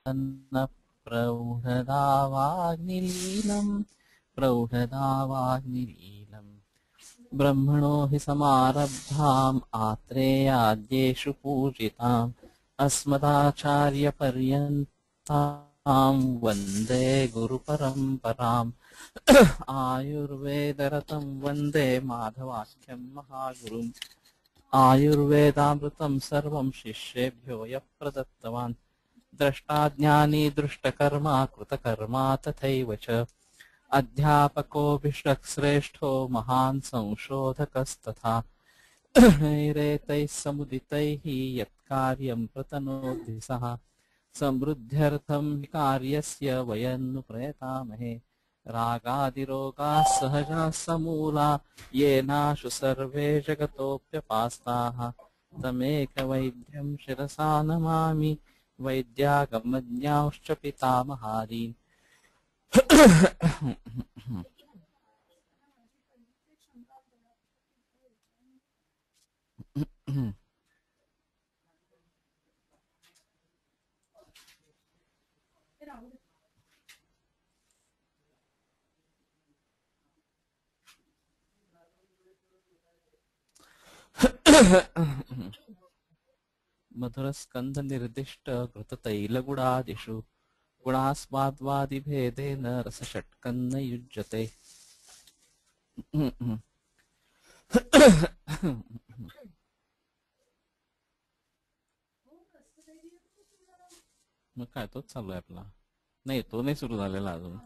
न प्रौढदावाग्निलीलम् ब्रह्मणो हि समारब्धाम् आत्रेयाद्येषु पूजिताम् अस्मदाचार्यपर्यन्ताम् वन्दे गुरुपरम्पराम् आयुर्वेदरतं वन्दे माधवाख्यं महागुरुम् आयुर्वेदामृतं सर्वं शिष्येभ्यो यः प्रदत्तवान् द्रष्टाज्ञानी दृष्टकर्मा कृतकर्मा तथैव च अध्यापकोऽभिषक् श्रेष्ठो महान् संशोधकस्तथा नैरेतैः समुदितैः यत्कार्यं प्रतनोति सः समृद्ध्यर्थं हि कार्यस्य वयं नु प्रयतामहे रागादिरोगाः सहजाः समूला येनाशु सर्वे जगतोऽप्यपास्ताः तमेकवैद्यं शिरसा नमामि वैद्यागमज्ञांश्च पितामहारीन् मधुरस्कंध निर्दिष्ट कृततैलगुणादिषु गुणास्वाद्वादिभेदेन रसषट्कन्न युज्यते। मग काय तोच चालू आहे आपला? नाही, तो नाही सुरू झालेला अजून.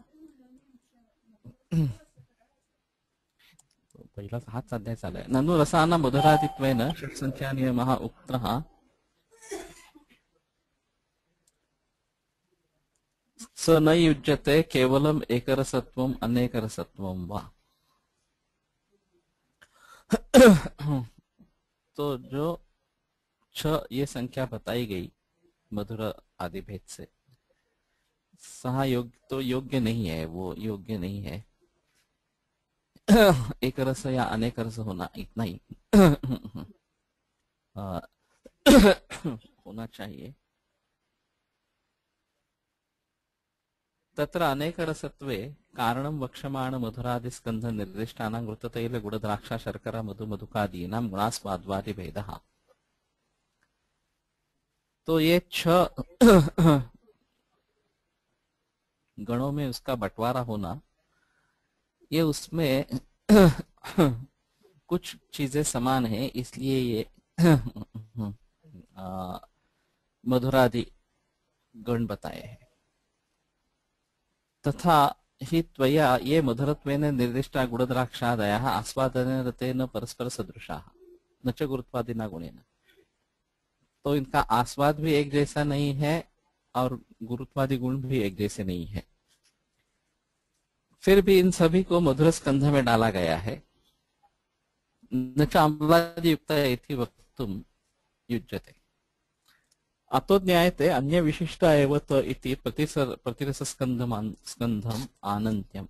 पहिला हाच अध्याय चालू आहे. ननु रसानां मधुरादित्वेन षट्संख्या नियमः उक्तः स न युज्यते केवलम एकरसत्वम अनेकरसत्वम वा. तो जो ये संख्या बताई गई मधुर आदि भेद से, सहा योग्य तो योग्य नहीं है, वो योग्य नहीं है. एक रस या अनेक रस होना इतना ही होना चाहिए. तत्र अनेक रसत्वे कारणं वक्ष्यमाण मधुरादि स्कंध निर्दिष्टानां घृततैल गुड़ द्राक्षा शर्करा मधु मधुकादीनां गुणास्वाद्वादि भेदः. तो ये 6 गणों में उसका बंटवारा होना, ये उसमें कुछ चीजें समान है, इसलिए ये मधुरादि गण बताए हैं. तथा हि त्वया ये मधुरत्वेन निर्दिष्टा गुणद्राक्षादयः आस्वादनेन रतेन परस्पर सदृशाः न च गुरुत्वादिना गुणेन. तो इनका आस्वाद भी एक जैसा नहीं है और गुरुत्वादि गुण भी एक जैसे नहीं है. फिर भी इन सभी को मधुर स्कंध में डाला गया है. न च अम्लादियुक्ता इति वक्तुं युज्यते. अतो ज्ञायते अन्य विशिष्ट एव त इति प्रतिरसस्कंधम आनंत्यम.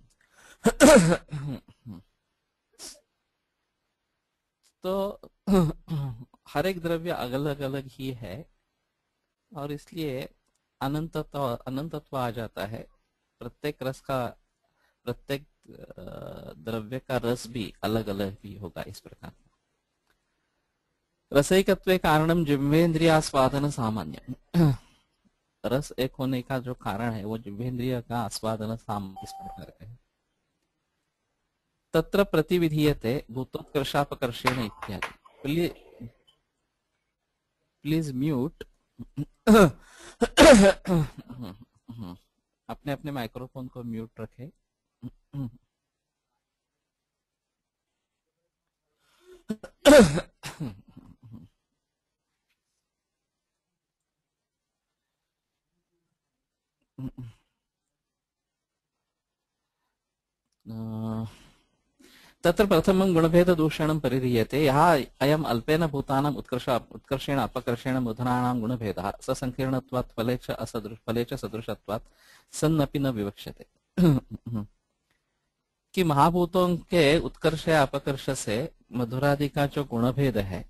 तो हर एक द्रव्य अलग अलग ही है और इसलिए अनंतत्व आ जाता है. प्रत्येक रस का, प्रत्येक द्रव्य का रस भी अलग अलग ही होगा. इस प्रकार रसैकत्वे कारणम जिह्वेन्द्रियास्वादन सामान्य. रस एक होने का जो कारण है वो जिह्वेन्द्रिय का आस्वादन सामान्य इस प्रकार है. तत्र प्रतिविधीयते भूतोत्कर्षापकर्षेण इत्यादि. Please mute. अपने अपने माइक्रोफोन को म्यूट रखें. तत्र प्रथमं गुणभेद दूषणं परिधीयते. यः अयम् अल्पेन भूतानाम् उत्कर्षेण अपकर्षेण मधुराणां गुणभेदः ससंकीर्णत्वात् फले च सदृशत्वात् सन्नपि न विवक्ष्यते. कि महाभूतों के उत्कर्ष या अपकर्ष से मधुरादि का जो गुणभेद है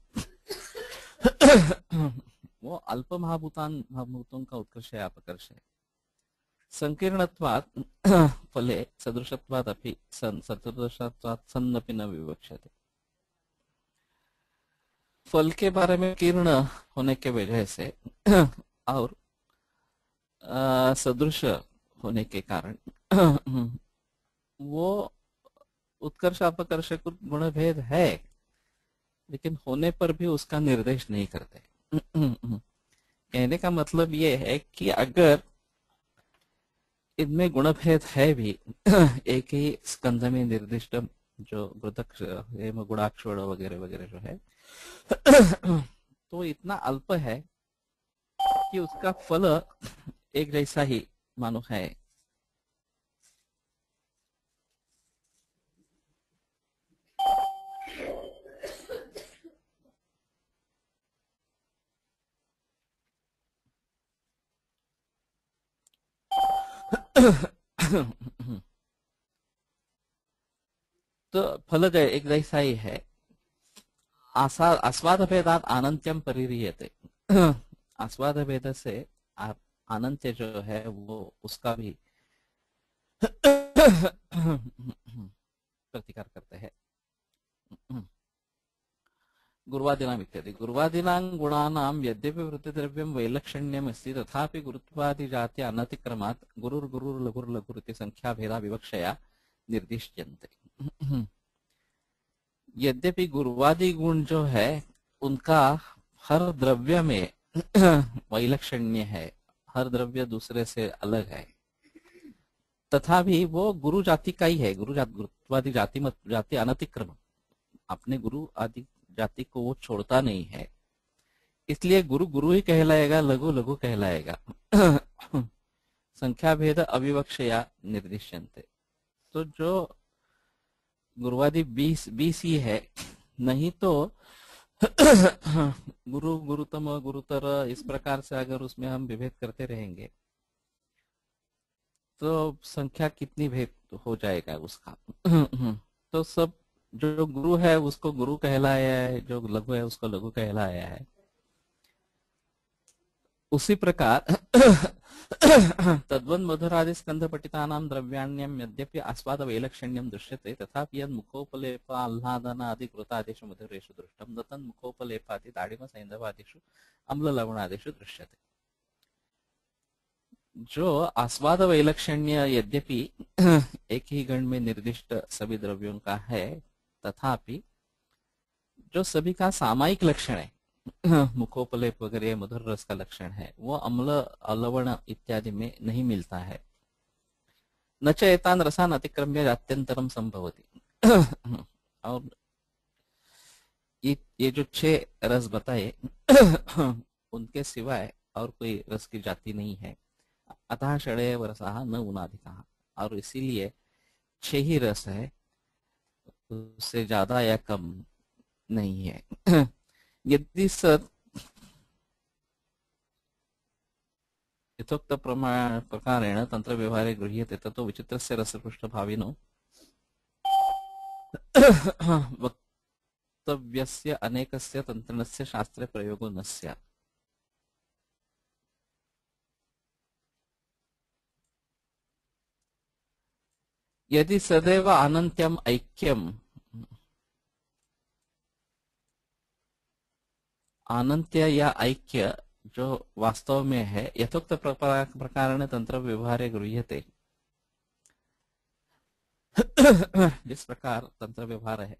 वो अल्प महाभूतों का उत्कर्ष है, अपकर्ष है। संकीर्णत्वात् फले सदृशत्वात् अपि सदृशत्वात् सन्नपि न विवक्ष्यते। फल के बारे में कीर्ण होने के वजह से और सदृश होने के कारण वो उत्कर्ष अपकर्ष कुछ गुण भेद है, लेकिन होने पर भी उसका निर्देश नहीं करते। कहने का मतलब ये है कि अगर इनमें गुणभेद है भी एक ही स्कंध में निर्दिष्ट, जो घृतक्ष गुणाक्ष वगैरह वगैरह जो है तो इतना अल्प है कि उसका फल एक जैसा ही मानो है। तो फल एक जैसा ही है। आस्वाद भेदात आनंत्यम परिरीयते। आस्वाद भेद से अनंत्य जो है वो उसका भी प्रतिकार करते हैं। गुरुवादिनाम इत्यादि गुरुवादिनां गुणानां यद्यपि वृत्तिद्रव्यं वैलक्षण्यम् अस्ति, तथापि गुरुत्वादि जाति अनतिक्रमात् गुरुर्गुरुर्लघुर्लघुरिति संख्या भेदा विवक्षया निर्दिश्यन्ते। यद्यपि गुरुवादी गुण जो है उनका हर द्रव्य में वैलक्षण्य है, हर द्रव्य दूसरे से अलग है, तथा भी वो गुरु जाति का ही है। गुरुत्वादि जाति अनतिक्रम, अपने गुरु आदि जाति को वो छोड़ता नहीं है, इसलिए गुरु गुरु ही कहलाएगा, लघु लघु कहलाएगा। संख्या भेद अविवक्षया निर्दिश्यन्ते। तो जो गुरुवादी 20 ही है, नहीं तो गुरु गुरुतम गुरुतर इस प्रकार से अगर उसमें हम विभेद करते रहेंगे तो संख्या कितनी भेद हो जाएगा उसका। तो सब जो गुरु है उसको गुरु कहलाया है, जो लघु है उसको लघु कहलाया है। उसी प्रकार तद्वन् मधुरादि स्कंध पठितानां द्रव्याण्यम यद्यपि आस्वाद वैलक्षण्यम दृश्यते, तथापि यद मुखोपलेप आह्लादन आदि कृतादिषु मधुरेषु दृष्टम न तन् मुखोपलेपादि दाढ़िम सैंधवादिषु अम्ल लवणादिषु दृश्यते। जो आस्वाद वैलक्षण्य यद्यपि एक ही गण में निर्दिष्ट सभी द्रव्यों का है, तथापि जो सभी का सामायिक लक्षण है, मुखोपलेप वगैरह मधुर रस का लक्षण है, वो अम्ल अलवण इत्यादि में नहीं मिलता है। न च एतान रसान अतिक्रम्य जात्यंतरम संभवति। और ये जो 6 रस बताए उनके सिवाय और कोई रस की जाति नहीं है। अतः षडैव रसाः न उनाधिकाः, और इसीलिए 6 ही रस है, उससे ज्यादा या कम नहीं है। यदि यथोक्त प्रकारेण तंत्र व्यवहारे गृह्यते ततो विचित्रस्य रसपृष्ठभाविनो वक्तव्यस्य अनेकस्य तंत्रणस्य शास्त्रे प्रयोगो न स्यात्। यदि सदैव अनंत्यम ऐक्यम, अनंत्य या ऐक्य जो वास्तव में है, यथोक्त प्रकारेण तंत्र व्यवहारे गृह्यते, जिस प्रकार तंत्र व्यवहार है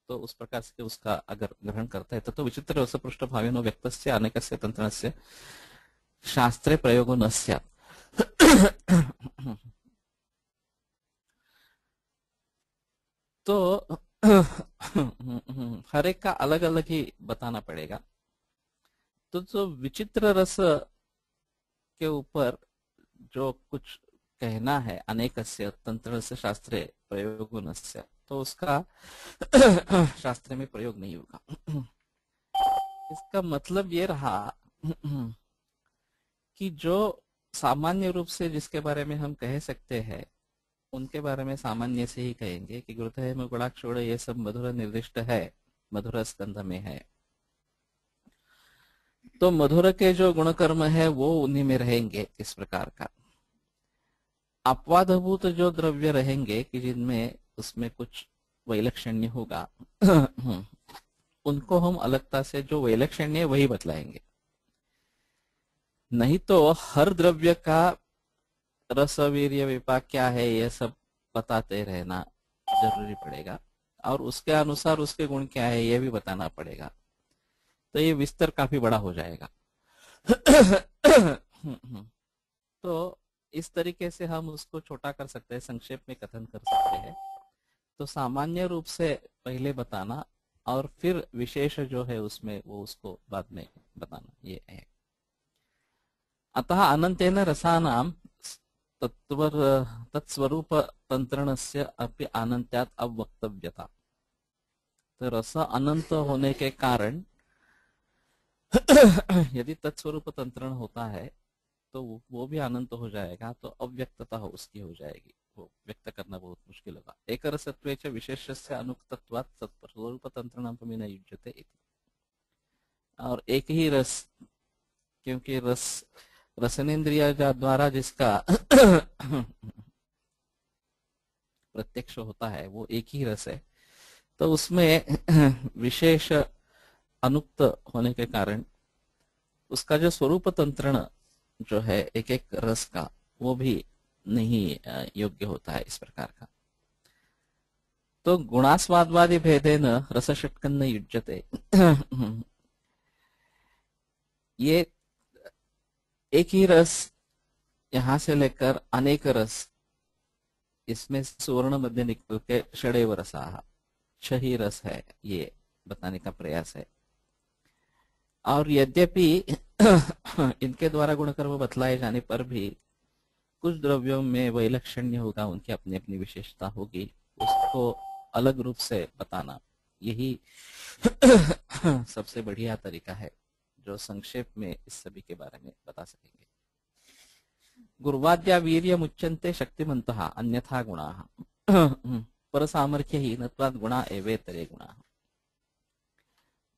तो उस प्रकार से उसका अगर ग्रहण करता है तो विचित्र रसपृष्ठ भाविनो व्यक्तस्य अनेकस्य तंत्रणस्य शास्त्रे प्रयोगो न स्यात्। तो हर एक का अलग अलग ही बताना पड़ेगा। तो जो विचित्र रस के ऊपर जो कुछ कहना है, अनेकस्य तंत्रस्य शास्त्रे प्रयोगो न स्यात्, तो उसका शास्त्र में प्रयोग नहीं होगा। इसका मतलब ये रहा कि जो सामान्य रूप से जिसके बारे में हम कह सकते हैं उनके बारे में सामान्य से ही कहेंगे कि गुरुत है गुणाक्षोड़ ये सब मधुर निर्दिष्ट है, मधुर स्कंध में है। तो मधुर के जो गुणकर्म है वो उन्हीं में रहेंगे इस प्रकार का। अपवादभूत जो द्रव्य रहेंगे कि जिनमें उसमें कुछ वैलक्षण्य होगा उनको हम अलगता से जो वैलक्षण्य है वही बतलाएंगे। नहीं तो हर द्रव्य का रस वीर्य विपाक क्या है ये सब बताते रहना जरूरी पड़ेगा, और उसके अनुसार उसके गुण क्या है ये भी बताना पड़ेगा। तो ये विस्तार काफी बड़ा हो जाएगा। तो इस तरीके से हम उसको छोटा कर सकते हैं, संक्षेप में कथन कर सकते हैं। तो सामान्य रूप से पहले बताना और फिर विशेष जो है उसमें वो उसको बाद में बताना, ये है। अतः अनंतेन रसानां तत्स्वरूप तंत्रणस्य अपि अनंत्यात् अवक्तव्यता। तो रस अनंत होने के कारण यदि तत्स्वरूप तंत्रण होता है तो वो भी अनंत हो जाएगा, तो अव्यक्तता उसकी हो जाएगी, वो व्यक्त करना बहुत मुश्किल होगा। एक रसत्वे च विशेषस्य अनुक्तत्वात् तत्स्वरूप तंत्रणमपि न युज्यते इति। और एक ही रस, क्योंकि रसनेन्द्रिय द्वारा जिसका प्रत्यक्ष होता है वो एक ही रस है, तो उसमें विशेष अनुक्त होने के कारण उसका जो स्वरूप तंत्रण जो है एक एक रस का वो भी नहीं योग्य होता है इस प्रकार का। तो गुणास्वादवादी भेदेन रसषट्कन्न युज्यते। ये एक ही रस यहां से लेकर अनेक रस, इसमें सुवर्ण मध्य निकल के षडेव रसा, 6 ही रस है, ये बताने का प्रयास है। और यद्यपि इनके द्वारा गुणकर्म बतलाए जाने पर भी कुछ द्रव्यों में वैलक्षण्य होगा, उनकी अपनी अपनी विशेषता होगी, उसको अलग रूप से बताना यही सबसे बढ़िया तरीका है जो संक्षेप में इस सभी के बारे में बता सकेंगे। गुर्वाद्या वीर्य मुच्यन्ते शक्तिमन्तः अन्यथा गुणाः पर सामर्थ्य ही नत्वाद गुणा एवेतरे गुणा।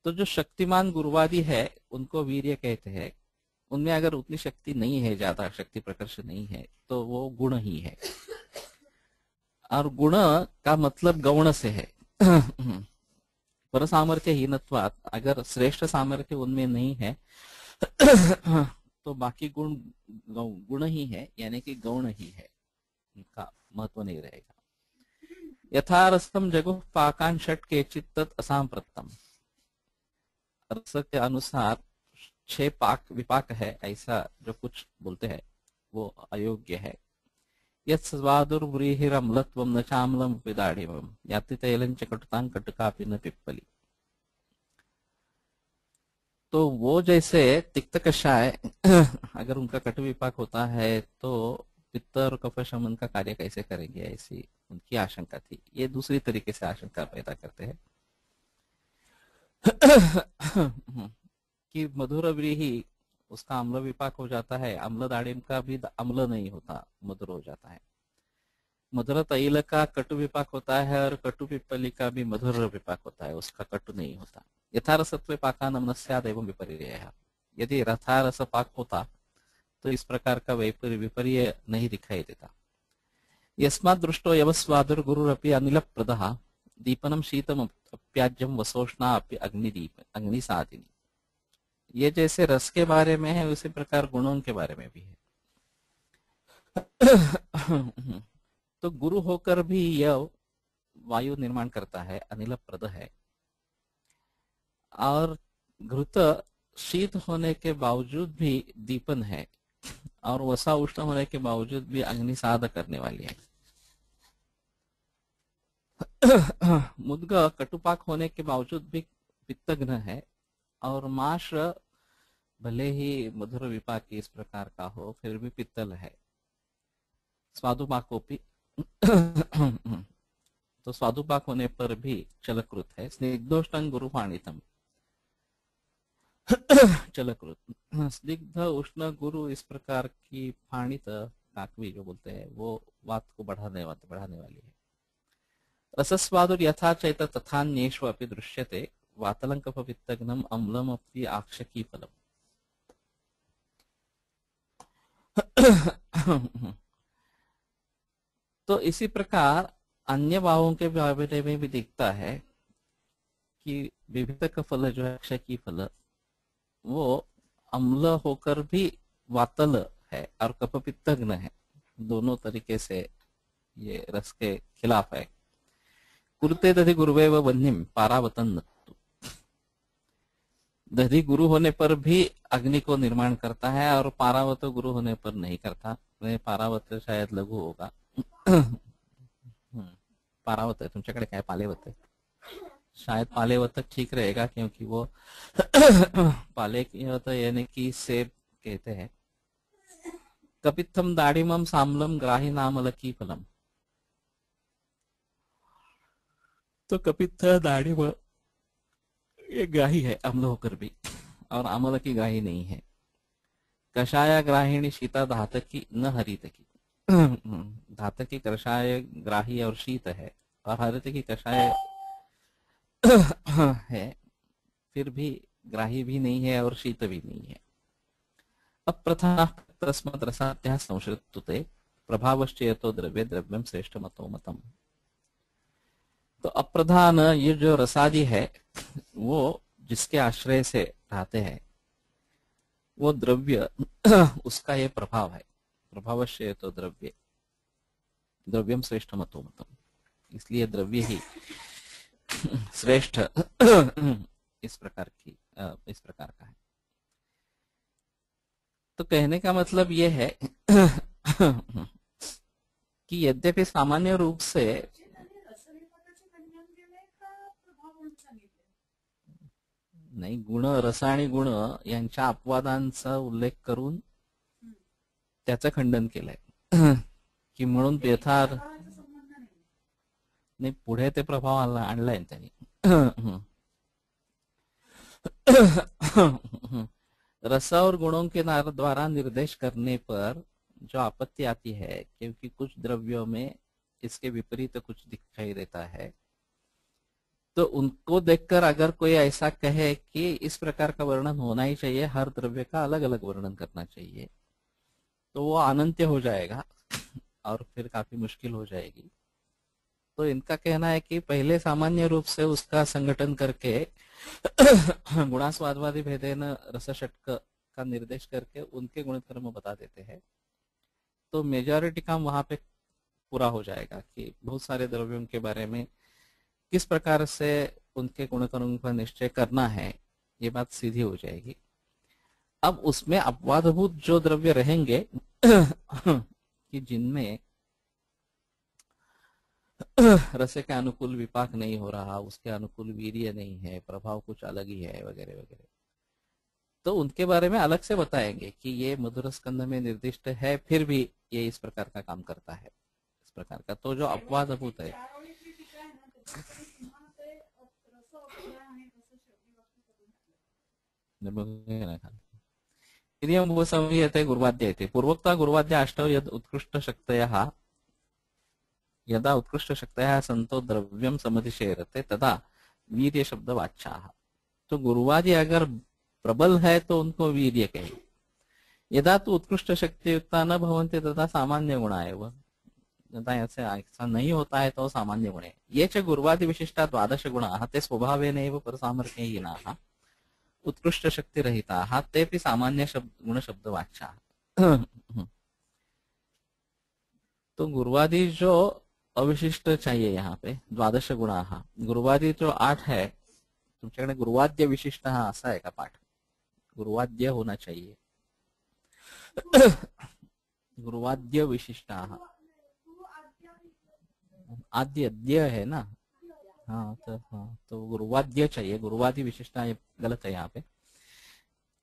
तो जो शक्तिमान गुरुवादी है उनको वीर्य कहते हैं, उनमें अगर उतनी शक्ति नहीं है, ज्यादा शक्ति प्रकर्ष नहीं है, तो वो गुण ही है। और गुण का मतलब गौण से है। पर सामर्थ्य हीनत्वात्, अगर श्रेष्ठ सामर्थ्य उनमें नहीं है तो बाकी गुण गुण ही है, यानी कि गौण ही है, उनका महत्व नहीं रहेगा। यथारसम जगुः पाकान षट् केचित् तत् असाम्प्रतम। रस के अनुसार 6 पाक विपाक है, ऐसा जो कुछ बोलते हैं वो अयोग्य है। यस्वादुर्व्रीहिरम्लत्वं न चाम्लं विदाढ्यं याति तैलं च कटुतां कटुकापि न पिप्पली। तो वो जैसे तिक्त कषाय अगर उनका कटु विपाक होता है तो पित्त और कफ शमन का कार्य कैसे करेंगे, ऐसी उनकी आशंका थी। ये दूसरी तरीके से आशंका पैदा करते हैं कि मधुर व्रीहि उसका अम्ल विपाक हो जाता है, अम्ल दाड़िम का भी अम्ल नहीं होता, मधुर हो जाता है। मधुर तैल का कटु विपाक होता है और कटु पिप्पली का भी मधुर विपाक होता है, उसका कटु नहीं होता। यथारसत्वे पाकानम न स्यात् एवं विपर्ययः। यदि रथारस पाक होता तो इस प्रकार का विपर्य नहीं दिखाई देता। यस्मात् दृष्टो यवस्वादुर गुरुरपि अनिलप्रदः दीपनम शीतम अप्याज्यम वसोष्णा अपि अग्निदीप अग्निसादिनी। ये जैसे रस के बारे में है उसी प्रकार गुणों के बारे में भी है। तो गुरु होकर भी यह वायु निर्माण करता है, अनिलप्रद है, और घृत शीत होने के बावजूद भी दीपन है, और वसा उष्ण होने के बावजूद भी अग्निसाध करने वाली है। मुद्ग कटुपाक होने के बावजूद भी पित्तघ्न है, और माश भले ही मधुर विपाक इस प्रकार का हो फिर भी पित्तल है। स्वादुपाकोपि तो स्वादुपाक होने पर भी चलकृत है। स्निग्धोष्णं गुरुपाणितम चलकृत, स्निग्ध उष्ण गुरु इस प्रकार की पाणित काकवी जो बोलते हैं वो वात को बढ़ाने वाली है। रसस्वादुर यथा चैत तथान्येषु अपि दृश्यते वातलंकप पित्तघ्नम अम्लम अपि आक्षकी फलम। तो इसी प्रकार अन्य भावों के बारे में भी दिखता है कि विभिन्न फल जो है अक्षय की फल, वो अम्ल होकर भी वातल है और कफपित्तग्न है। दोनों तरीके से ये रस के खिलाफ है। कुरुते दधि गुरुवेव बन्निम पारावतन, दधि गुरु होने पर भी अग्नि को निर्माण करता है और पारावत गुरु होने पर नहीं करता। पारावत शायद लघु होगा। पारावत है तुमच्याकडे काय पालेवत है, शायद पालेवत ठीक रहेगा क्योंकि वो पाले यानी कि सेब कहते हैं। कपित्थम दाड़िमम सामलम ग्राही नामल की फलम, तो कपित्थ दाड़िम ये ग्राही है अम्ल होकर भी, और अमल की ग्राही नहीं है। कषाय ग्राहिणी शीता धातकी न हरित की, धातकी कषाय ग्राही और शीत है, और हरित की कषाय है, फिर भी ग्राही भी नहीं है और शीत भी नहीं है। अप्रथा तस्मात् रसात्या संश्रितुते प्रभावश्चेतो द्रव्य द्रव्यम श्रेष्ठ मतो मतम। तो अप्रधान ये जो रसादि है वो जिसके आश्रय से रहते हैं वो द्रव्य उसका ये प्रभाव है। प्रभावश्चेतो द्रव्य द्रव्यम श्रेष्ठ मतो मतम, इसलिए द्रव्य ही श्रेष्ठ इस प्रकार का है। तो कहने का मतलब यह है कि यद्यपि सामान्य रूप से नाही, गुण रस आणि गुण यांच्या अपवादांचा उल्लेख करून त्याचं खंडन केलंय की म्हणून यथार्थ नाही, पुढे ते प्रभाव आणलाय त्यांनी। रस और गुणों के द्वारा निर्देश करने पर जो आपत्ति आती है, क्योंकि कुछ द्रव्यों में इसके विपरीत कुछ दिखाई देता है, तो उनको देखकर अगर कोई ऐसा कहे कि इस प्रकार का वर्णन होना ही चाहिए, हर द्रव्य का अलग अलग वर्णन करना चाहिए, तो वो अनंत्य हो जाएगा और फिर काफी मुश्किल हो जाएगी। तो इनका कहना है कि पहले सामान्य रूप से उसका संगठन करके गुणास्वादवादी भेदेन रसषटक का निर्देश करके उनके गुणधर्म बता देते हैं, तो मेजॉरिटी काम वहां पे पूरा हो जाएगा कि बहुत सारे द्रव्यों के बारे में किस प्रकार से उनके गुणकर्म का निश्चय करना है, ये बात सीधी हो जाएगी। अब उसमें अपवादभूत जो द्रव्य रहेंगे कि जिनमें रस के अनुकूल विपाक नहीं हो रहा, उसके अनुकूल वीर्य नहीं है, प्रभाव कुछ अलग ही है वगैरह वगैरह, तो उनके बारे में अलग से बताएंगे कि ये मधुर स्कंध में निर्दिष्ट है, फिर भी ये इस प्रकार का काम करता है, इस प्रकार का। तो जो अपवादभूत है गुरुवाद्य पूर्वोक्ता गुरुवाद्य अष्टौ यद उत्कृष्ट शक्तयः यदा उत्कृष्ट शक्तयः संतो द्रव्यम समधिशेरते तदा वीर्य शब्द वाच्याः। तो गुरुवादी अगर प्रबल है तो उनको वीर्य कहे, यदा तो उत्कृष्ट शक्ति युक्ता न भवन्ति तथा सामान्य गुणा एव, यदा ऐसा नहीं होता है तो सामान्य गुण है। ये च गुरुवादी विशिष्टा द्वादश गुणाः ते स्वभावेनैव परसामर्थ्यहीनाः उत्कृष्ट शक्ति रहिताः तेपि सामान्य गुण शब्द वाच्याः। तो गुरुवादी जो अविशिष्ट चाहिए यहाँ पे द्वादश गुणाः, गुरुवादी जो 8 है, तुमच्याकडे गुरुवाद्य विशिष्ट असा आहे का पाठ? गुरुवाद्य होना चाहिए। गुरुवाद्य विशिष्टाः, आद्य अद्य है ना, हाँ तो गुरुवाद्य चाहिए, गुरुवादी विशिष्टा गलत है यहाँ पे।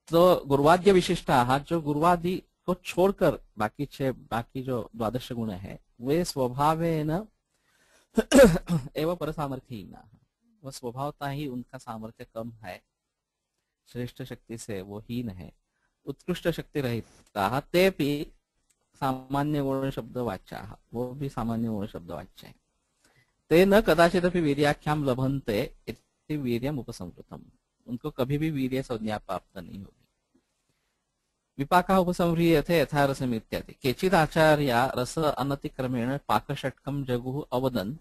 तो गुरुवाद्य विशिष्टा जो गुरुवादी को छोड़कर बाकी जो द्वादश गुण है वे स्वभावेन एवं परसामर्थ्यहीना, वह स्वभावता ही उनका सामर्थ्य कम है, श्रेष्ठ शक्ति से वो हीन है। उत्कृष्ट शक्ति रहिता तेपि सामान्य गुण शब्द वाच्याः, वो भी सामान्य गुण शब्द वाच्य है। ते न कदाचिदपि वीर्याख्याम लभन्ते इति वीर्यम उपसंहृतम, उनको कभी भी वीर्य संज्ञा प्राप्त नहीं होगी। विपाकः उपसंह्रियते यथा रसम् इत्यादि। केचित् आचार्या रस अनतिक्रमेण पाकषट्कं जगुः अवदन्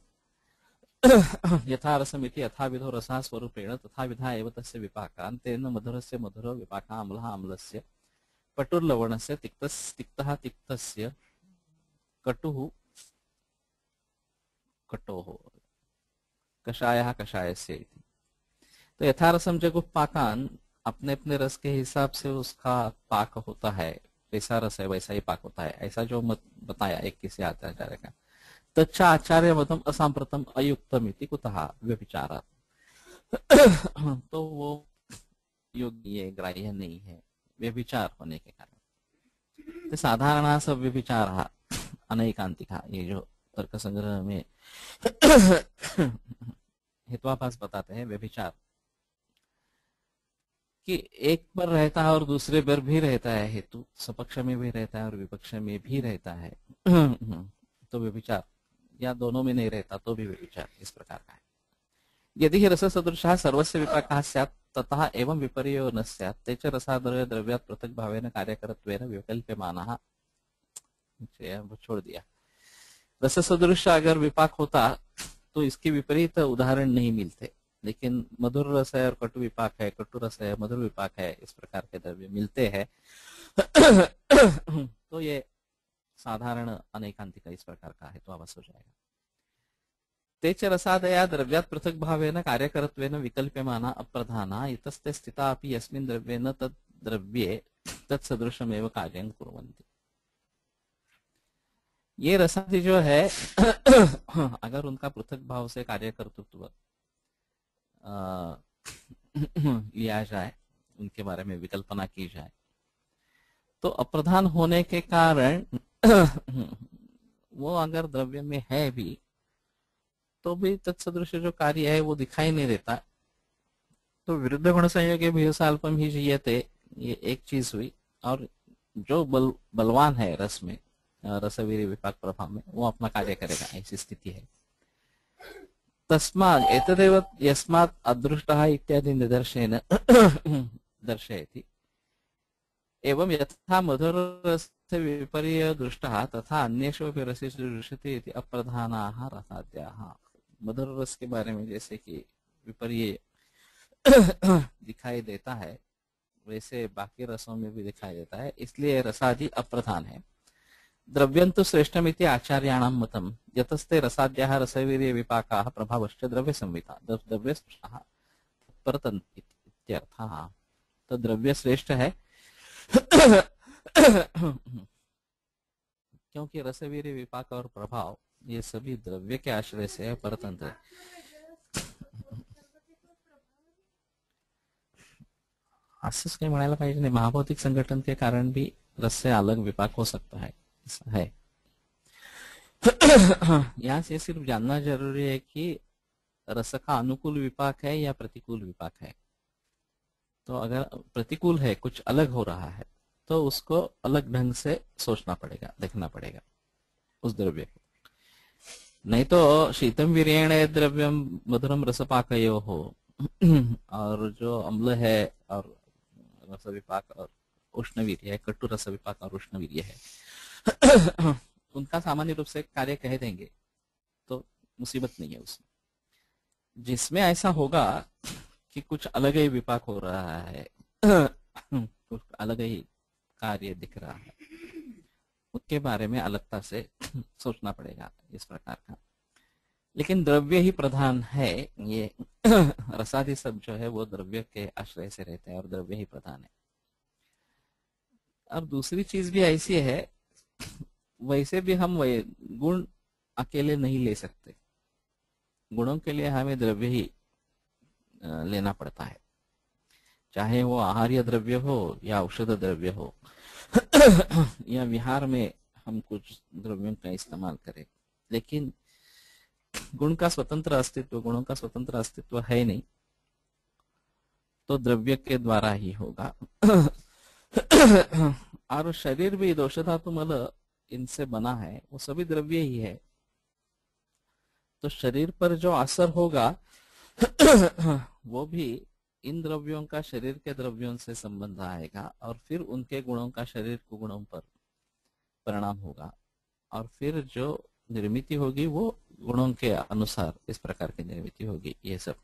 यथा रसमिति यथाविधो रसः स्वरूपेण तथाविधा एव तस्य विपाकान् तेन मधुरस्य मधुरो विपाकः अम्लः अम्लस्य पटुर्लवणस्य तिक्तः तिक्तस्य कटुः कटोः कषायः कषायस्य इति। तो यथारसम जगुः पाकान अपने अपने रस के हिसाब से उसका पाक होता है, वैसा रस है वैसा ही पाक होता है, ऐसा जो मत बताया एक किसी आचार्य का। तच्चा आचार्य मतम असाम्प्रतम अयुक्तम इति कुतः व्यभिचारात्। तो वो योग्य ग्राह्य नहीं है व्यभिचार होने के कारण। तो साधारण सब व्यभिचार अनैकांतिका, ये जो तर्क संग्रह में हेत्वाभास बताते हैं व्यभिचार कि एक पर रहता है और दूसरे पर भी रहता है, हेतु सपक्ष में भी रहता है और विपक्ष में भी रहता है तो व्यभिचार, या दोनों में नहीं रहता तो भी व्यभिचार इस प्रकार का है। यदि ही रस सदृशः सर्वस्य विपाकः स्यात् ततः एवं विपर्यो न स्यात् ते च रसादरः द्रव्यात् पृथक् भावेन कार्यकरत्वेन विकल्प्यमानः। वो छोड़ दिया। रस सदृश अगर विपाक होता तो इसके विपरीत उदाहरण नहीं मिलते, लेकिन मधुर रस है और कटु विपाक है, कटु रस है मधुर विपाक है, इस प्रकार के द्रव्य मिलते हैं तो ये साधारण अनैकांतिका इस प्रकार का है तो आवास हो जाएगा। तेच रसादया द्रव्यात् पृथक भावेन कार्यकरत्वेन विकल्प्यमाना अप्रधाना इतस्ते स्थिता अपि यस्मिन् द्रव्येन तद् द्रव्ये तत्सदृशमेव कार्यं कुर्वन्ति। ये रसादि जो है अगर उनका पृथक भाव से कार्य कर्तृत्व लिया जाए, उनके बारे में विकल्पना की जाए, तो अप्रधान होने के कारण वो अगर द्रव्य में है भी तो भी तत्सदृश जो कार्य है वो दिखाई नहीं देता। तो विरुद्ध गुण संयोगे भूयसाल्पम ही जीयते, ये एक चीज हुई। और जो बलवान है रस में, रसवीर्य विपाक प्रभाव में, वो अपना कार्य करेगा, ऐसी स्थिति है। तस्मात् एतदेव यस्मात् अदृष्टः इत्यादि निदर्शेन दर्शयति। एवं यथा मधुरस्य विपर्य दृष्टः तथा अन्येषु अपि रसेषु दृश्यते इति अप्रधानाः रसाद्याः। मधुर रस के बारे में जैसे कि विपर्य दिखाई देता है, वैसे बाकी रसों में भी दिखाई देता है, इसलिए रसादि अप्रधान है। द्रव्यंतु श्रेष्ठमिति आचार्याणां मतम यतस्ते रसाद्याः रसवीर्य विपाकाः प्रभावश्च द्रव्य संविता द्रव्य स्पृष्टः परतन्ति इत्यर्थः। तो द्रव्य श्रेष्ठ है क्योंकि रसवीर्य विपाक और प्रभाव ये सभी द्रव्य के आश्रय से परतंत्र। असंच काही म्हणायला पाहिजे नाही, महाभौतिक संगठन के कारण भी रस से अलग विपाक हो सकता है, ऐसा है। यहाँ से सिर्फ जानना जरूरी है कि रस का अनुकूल विपाक है या प्रतिकूल विपाक है। तो अगर प्रतिकूल है, कुछ अलग हो रहा है, तो उसको अलग ढंग से सोचना पड़ेगा, देखना पड़ेगा उस द्रव्य को। नहीं तो शीतम वीर्येण द्रव्यम मधुरम रसपाकयो हो और जो अम्ल है और रस विपाक और उष्ण वीर्य है, कटु रस विपाक और उष्ण वीर्य है उनका सामान्य रूप से कार्य कह देंगे तो मुसीबत नहीं है उसमें। जिसमें ऐसा होगा कि कुछ अलग ही विपाक हो रहा है कुछ अलग ही कार्य दिख रहा है, उसके बारे में अलगता से सोचना पड़ेगा इस प्रकार का। लेकिन द्रव्य ही प्रधान है, ये रसादि सब जो है वो द्रव्य के आश्रय से रहते हैं और द्रव्य ही प्रधान है। अब दूसरी चीज भी ऐसी है, वैसे भी हम गुण अकेले नहीं ले सकते, गुणों के लिए हमें द्रव्य ही लेना पड़ता है, चाहे वो आहार्य द्रव्य हो या औषध द्रव्य हो या विहार में हम कुछ द्रव्यों का इस्तेमाल करें। लेकिन गुण का स्वतंत्र अस्तित्व, गुणों का स्वतंत्र अस्तित्व है नहीं, तो द्रव्य के द्वारा ही होगा। और शरीर भी दोष धातु मल इनसे बना है, वो सभी द्रव्य ही है। तो शरीर पर जो असर होगा वो भी इन द्रव्यों का शरीर के द्रव्यों से संबंध आएगा और फिर उनके गुणों का शरीर के गुणों पर परिणाम होगा और फिर जो निर्मिति होगी वो गुणों के अनुसार इस प्रकार की निर्मिति होगी। ये सब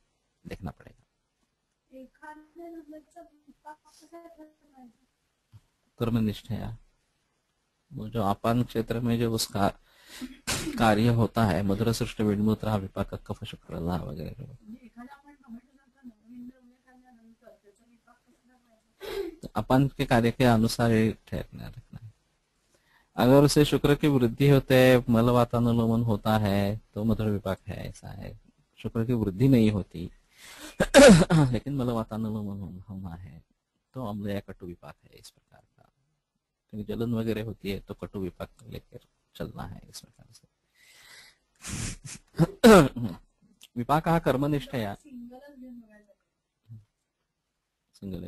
देखना पड़ेगा। कर्मनिष्ठ है वो जो अपान क्षेत्र में जो उसका कार्य होता है, मुद्रा सृष्टि विमुद्रा विपाक कफ शुक्र वगैरह, तो अपान के कार्य के अनुसार ही ठहरना रखना है। अगर उसे शुक्र की वृद्धि होते है, मल वातानुलोमन होता है तो मुद्रा विपाक है, ऐसा है। शुक्र की वृद्धि नहीं होती लेकिन मल वातानुलोमन होना है तो अम्ल या कटु विपाक है इस प्रकार का। क्योंकि जलन वगैरह होती है तो कटु विपाक लेकर चलना है इस प्रकार से। विपाक कर्मनिष्ठ है सिंगल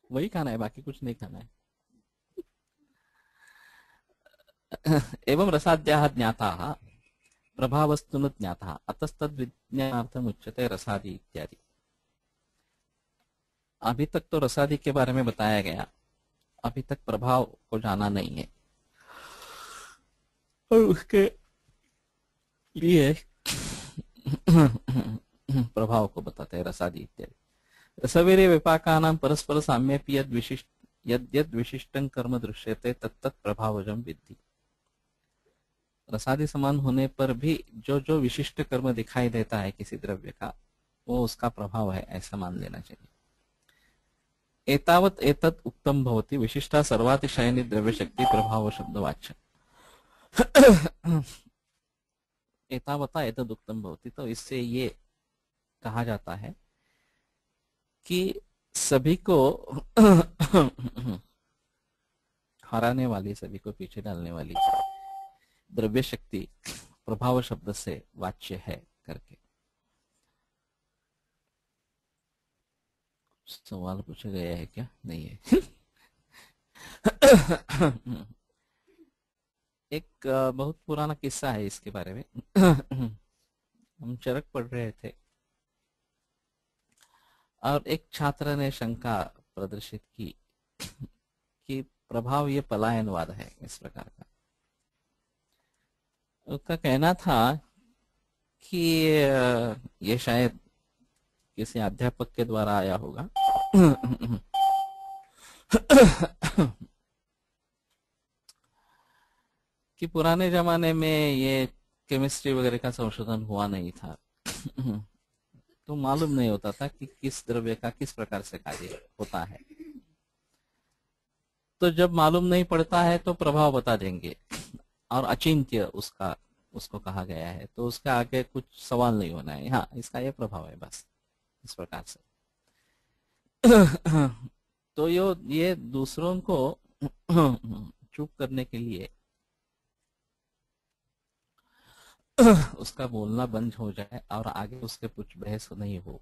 वही खाना है, बाकी कुछ नहीं खाना है। एवं रसाद्याः ज्ञाताः प्रभावस्तु न ज्ञातः अतस्तद् विज्ञानार्थम उच्यते रसादि इत्यादि। अभी तक तो रसादि के बारे में बताया गया, अभी तक प्रभाव को जाना नहीं है और उसके लिए प्रभाव को बताते हैं रसादि इत्यादि। रसवीर्य विपाकानां परस्पर साम्येपि यद् विशिष्टं कर्म दृश्यते तत्तत् प्रभावजं विद्धि। रसादि समान होने पर भी जो जो विशिष्ट कर्म दिखाई देता है किसी द्रव्य का, वो उसका प्रभाव है, ऐसा मान लेना चाहिए। एतावत् एतत् उक्तं भवति विशिष्टा सर्वातिशयनी द्रव्य शक्ति प्रभाव शब्दवाच्य। एतावता एतद् उक्तं भवति, तो इससे ये कहा जाता है कि सभी को हराने वाली, सभी को पीछे डालने वाली द्रव्य शक्ति प्रभाव शब्द से वाच्य है करके। सवाल पूछा गया है क्या? नहीं है। एक बहुत पुराना किस्सा है इसके बारे में। हम चरक पढ़ रहे थे और एक छात्र ने शंका प्रदर्शित की कि प्रभाव ये पलायनवाद है इस प्रकार का। उसका कहना था कि ये शायद किसी अध्यापक के द्वारा आया होगा। कि पुराने जमाने में ये केमिस्ट्री वगैरह का संशोधन हुआ नहीं था तो मालूम नहीं होता था कि किस द्रव्य का किस प्रकार से कार्य होता है। तो जब मालूम नहीं पड़ता है तो प्रभाव बता देंगे और अचिंत्य उसको कहा गया है, तो उसका आगे कुछ सवाल नहीं होना है, हाँ इसका ये प्रभाव है, बस इस प्रकार से। तो ये दूसरों को चुप करने के लिए उसका बोलना बंद हो जाए और आगे उसके कुछ बहस नहीं हो,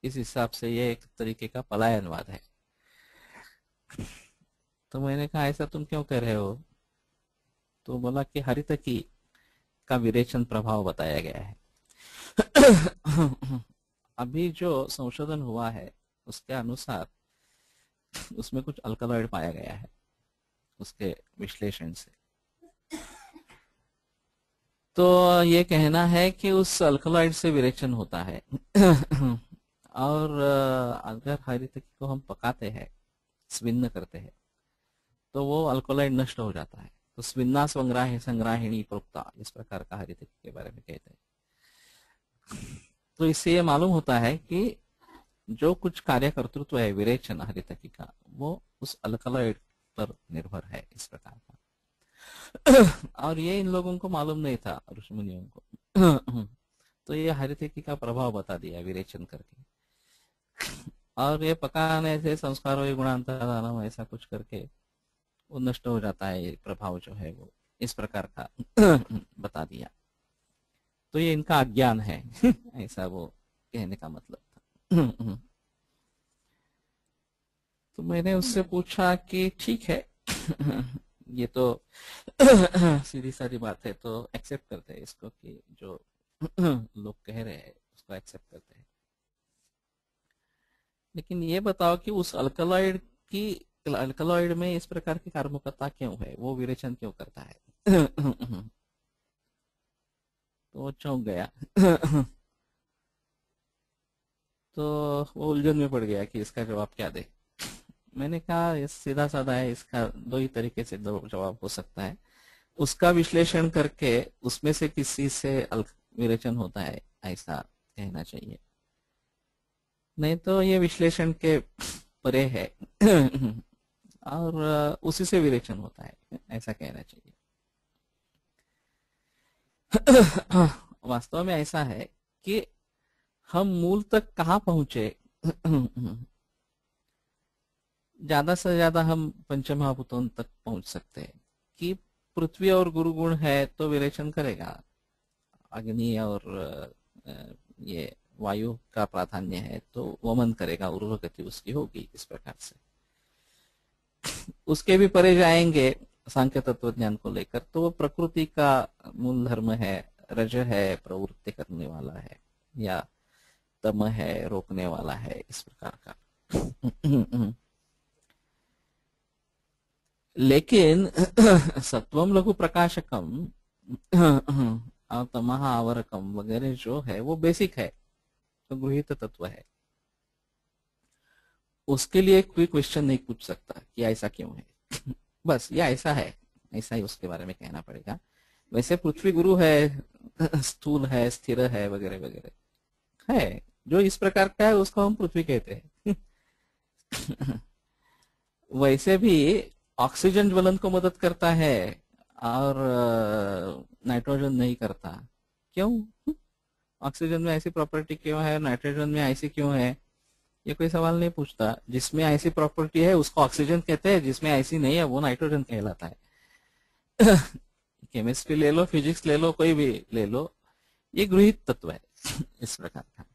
इस हिसाब से ये एक तरीके का पलायनवाद है। तो मैंने कहा ऐसा तुम क्यों कह रहे हो? तो बोला कि हरितकी का विरेचन प्रभाव बताया गया है। अभी जो संशोधन हुआ है उसके अनुसार उसमें कुछ अल्कलॉइड पाया गया है उसके विश्लेषण से। तो ये कहना है कि उस अल्कलॉइड से विरेचन होता है और अगर हरितकी को हम पकाते हैं, स्विन्न करते हैं, तो वो अल्कोलाइड नष्ट हो जाता है। तो स्विन्ना संग्राहिणी प्रोक्ता, इस प्रकार का हरितकी के बारे में कहते हैं। तो इससे ये मालूम होता है कि जो कुछ कार्य कर्तृत्व है विरेचन हरितकी का, वो उस अल्कलॉइड पर निर्भर है इस प्रकार का। और ये इन लोगों को मालूम नहीं था, ऋषि मुनियों को। तो ये हरितकी का प्रभाव बता दिया विरेचन करके, और ये पकाने से संस्कार गुणांतरानम ऐसा कुछ करके वो नष्ट हो जाता है, ये प्रभाव जो है वो इस प्रकार का बता दिया। तो ये इनका अज्ञान है ऐसा वो कहने का मतलब था। तो मैंने उससे पूछा कि ठीक है ये तो सीधी सारी बात है, तो एक्सेप्ट करते हैं इसको कि जो लोग कह रहे हैं उसको एक्सेप्ट करते हैं। लेकिन ये बताओ कि उस अल्कलॉइड की अल्कलॉइड में इस प्रकार की कार्बोकता क्यों है, वो विरेचन क्यों करता है? तो वो चौंक गया। तो वो उलझन में पड़ गया कि इसका जवाब क्या दे। मैंने कहा ये सीधा साधा है, इसका दो ही तरीके से दो जवाब हो सकता है। उसका विश्लेषण करके उसमें से किसी से विरेचन होता है, ऐसा कहना चाहिए। नहीं तो ये विश्लेषण के परे है। और उसी से विरेचन होता है, ऐसा कहना चाहिए। वास्तव में ऐसा है कि हम मूल तक कहाँ पहुंचे। ज्यादा से ज्यादा हम पंचमहाभूतों तक पहुंच सकते हैं कि पृथ्वी और गुरु गुण है तो विरेचन करेगा। अग्नि और ये वायु का प्राधान्य है तो वमन करेगा, उर्वर गति उसकी होगी इस प्रकार से। उसके भी परे जाएंगे सांख्य तत्व ज्ञान को लेकर, तो वो प्रकृति का मूल धर्म है, रज है प्रवृत्ति करने वाला है, या तम है रोकने वाला है, इस प्रकार का। लेकिन सत्वम लघु प्रकाशकम और तमह आवरकम वगैरह जो है वो बेसिक है, तो गृहीत तत्व है। उसके लिए कोई क्वेश्चन नहीं पूछ सकता कि ऐसा क्यों है। बस ये ऐसा है, ऐसा ही उसके बारे में कहना पड़ेगा। वैसे पृथ्वी गुरु है, स्थूल है, स्थिर है, वगैरह वगैरह है, जो इस प्रकार का है उसको हम पृथ्वी कहते हैं। वैसे भी ऑक्सीजन ज्वलन को मदद करता है और नाइट्रोजन नहीं करता। क्यों? ऑक्सीजन में ऐसी प्रॉपर्टी क्यों है, नाइट्रोजन में ऐसी क्यों है? ये कोई सवाल नहीं पूछता। जिसमें ऐसी प्रॉपर्टी है उसको ऑक्सीजन कहते हैं, जिसमें ऐसी नहीं है वो नाइट्रोजन कहलाता है। केमिस्ट्री ले लो, फिजिक्स ले लो, कोई भी ले लो, ये गृहीत तत्व है इस प्रकार का।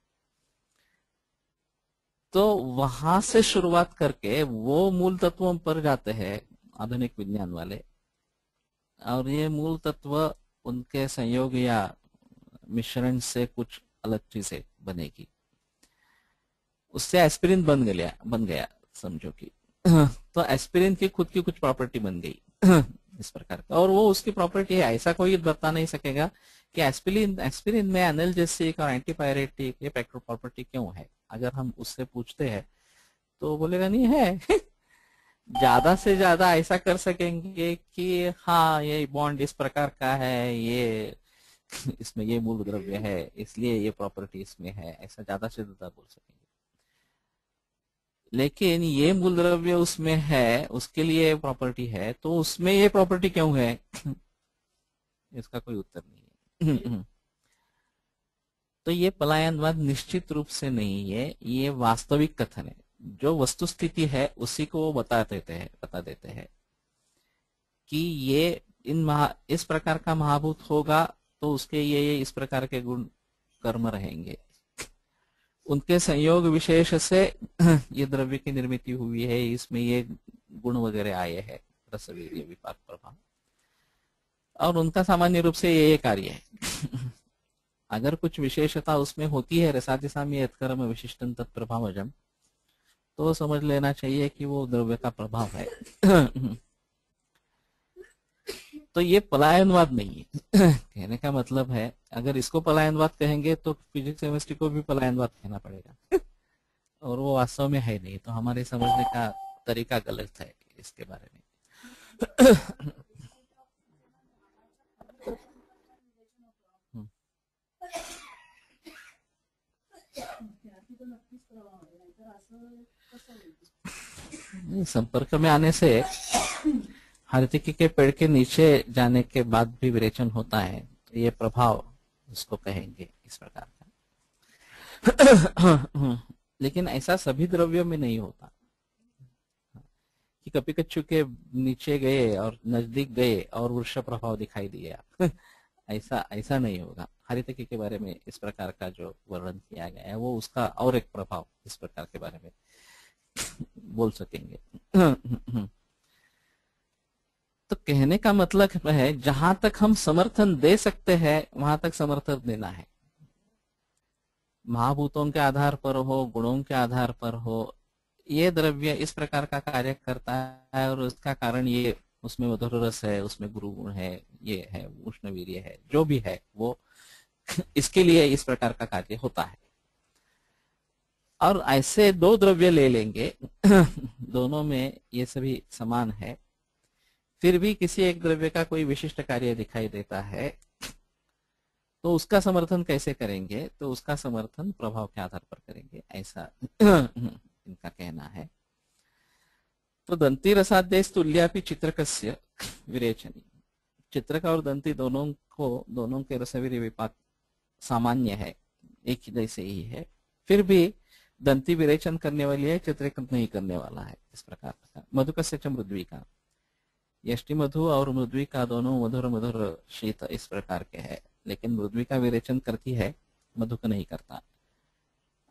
तो वहां से शुरुआत करके वो मूल तत्वों पर जाते हैं आधुनिक विज्ञान वाले, और ये मूल तत्व उनके संयोग या मिश्रण से कुछ अलग चीजें बनेगी। उससे एस्पिरिन बन गया समझो कि। तो एस्पिरिन की खुद की कुछ प्रॉपर्टी बन गई इस प्रकार का, और वो उसकी प्रॉपर्टी है, ऐसा कोई बता नहीं सकेगा कि एस्पिरिन एस्पिरिन में एनाल्जेसिक और एंटीपायरेटिक ये प्रॉपर्टी क्यों है। अगर हम उससे पूछते हैं तो बोलेगा नहीं है। ज्यादा से ज्यादा ऐसा कर सकेंगे कि हाँ ये बॉन्ड इस प्रकार का है, ये इसमें ये मूल द्रव्य है इसलिए ये प्रॉपर्टी इसमें है, ऐसा ज्यादा से ज्यादा बोल सकेंगे। लेकिन ये मूल द्रव्य उसमें है, उसके लिए प्रॉपर्टी है, तो उसमें ये प्रॉपर्टी क्यों है? इसका कोई उत्तर नहीं है। तो ये पलायनवाद निश्चित रूप से नहीं है, ये वास्तविक कथन है। जो वस्तु स्थिति है उसी को वो बता देते हैं कि ये इस प्रकार का महाभूत होगा तो उसके ये इस प्रकार के गुण कर्म रहेंगे। उनके संयोग विशेष से ये द्रव्य की निर्मिति हुई है, इसमें ये गुण वगैरह आए हैं, रसवीर्य विपाक प्रभाव, और उनका सामान्य रूप से ये कार्य है। अगर कुछ विशेषता उसमें होती है, रसादिसाम्य यत्कर्म विशिष्टं तत्प्रभावजम, तो समझ लेना चाहिए कि वो द्रव्य का प्रभाव है। तो ये पलायनवाद नहीं है। कहने का मतलब है अगर इसको पलायनवाद कहेंगे तो फिजिक्स केमिस्ट्री को भी पलायनवाद कहना पड़ेगा। और वो वास्तव में है नहीं, तो हमारे समझने का तरीका गलत है इसके बारे में। संपर्क में आने से हरितिकी के पेड़ के नीचे जाने के बाद भी विरेचन होता है, तो ये प्रभाव उसको कहेंगे इस प्रकार का। लेकिन ऐसा सभी द्रव्यों में नहीं होता कि कभी कच्छु के नीचे गए और नजदीक गए और वृक्ष प्रभाव दिखाई दिया। ऐसा ऐसा नहीं होगा। हरितकी के बारे में इस प्रकार का जो वर्णन किया गया है वो उसका और एक प्रभाव इस प्रकार के बारे में बोल सकेंगे। तो कहने का मतलब है जहां तक हम समर्थन दे सकते हैं वहां तक समर्थन देना है। महाभूतों के आधार पर हो, गुणों के आधार पर हो, ये द्रव्य इस प्रकार का कार्य करता है और उसका कारण ये, उसमें मधुर रस है, उसमें गुरु गुण है, ये है उष्णवीर्य है, जो भी है वो इसके लिए इस प्रकार का कार्य होता है। और ऐसे दो द्रव्य ले लेंगे दोनों में ये सभी समान है, फिर भी किसी एक द्रव्य का कोई विशिष्ट कार्य दिखाई देता है, तो उसका समर्थन कैसे करेंगे? तो उसका समर्थन प्रभाव के आधार पर करेंगे, ऐसा इनका कहना है। तो दंती रसाद्यस तुल्यापि चित्रकस्य विरेचनी, चित्रक और दंती दोनों के रसवीर्य विपाक सामान्य है, एक ही जैसे ही है, फिर भी दंती विरेचन करने वाली है, चित्रक नहीं करने वाला है, इस प्रकार का। मधुकस्य च मृद्विका, यष्टि मधु और मृद्विका दोनों मधुर मधुर शीत इस प्रकार के है, लेकिन मृद्विका विरेचन करती है, मधुक नहीं करता।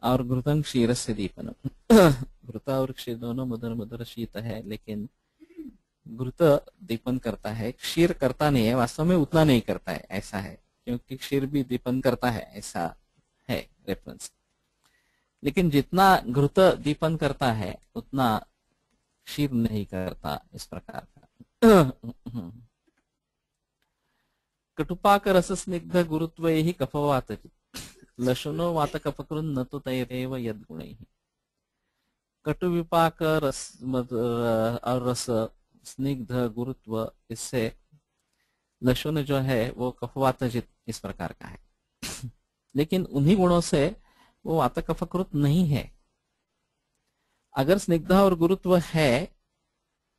और घृतं क्षीर से दीपनम, घृत और क्षीर दोनों मधुर मधुर शीत है, लेकिन घृत दीपन करता है, क्षीर करता नहीं है, वास्तव में उतना नहीं करता है, ऐसा है, क्योंकि क्षीर भी दीपन करता है, ऐसा है रेफरेंस। लेकिन जितना घृत दीपन करता है उतना क्षीर नहीं करता, इस प्रकार का। कटुपाक रस स्निग्ध गुरुत्व ही कफवात लशुनो वात कफकृन न तो तैरेव यद्गुण। कटु विपाक रस और रस स्निग्ध गुरुत्व, इससे लशुन जो है वो कफवातजित इस प्रकार का है, लेकिन उन्हीं गुणों से वो वात कफकृत नहीं है। अगर स्निग्ध और गुरुत्व है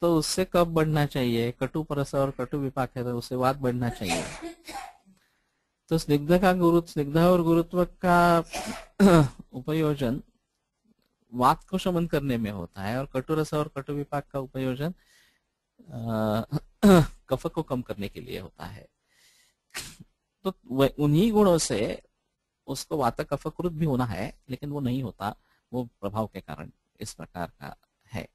तो उससे कब बढ़ना चाहिए? कटु परस और कटु विपाक है तो उससे वात बढ़ना चाहिए। तो स्निग्ध और गुरुत्व का उपयोजन वात को शमन करने में होता है, और कटु रस और कटु विपाक का उपयोजन कफ को कम करने के लिए होता है। तो उन्हीं गुणों से उसको वात कफकृत भी होना है, लेकिन वो नहीं होता, वो प्रभाव के कारण इस प्रकार का है।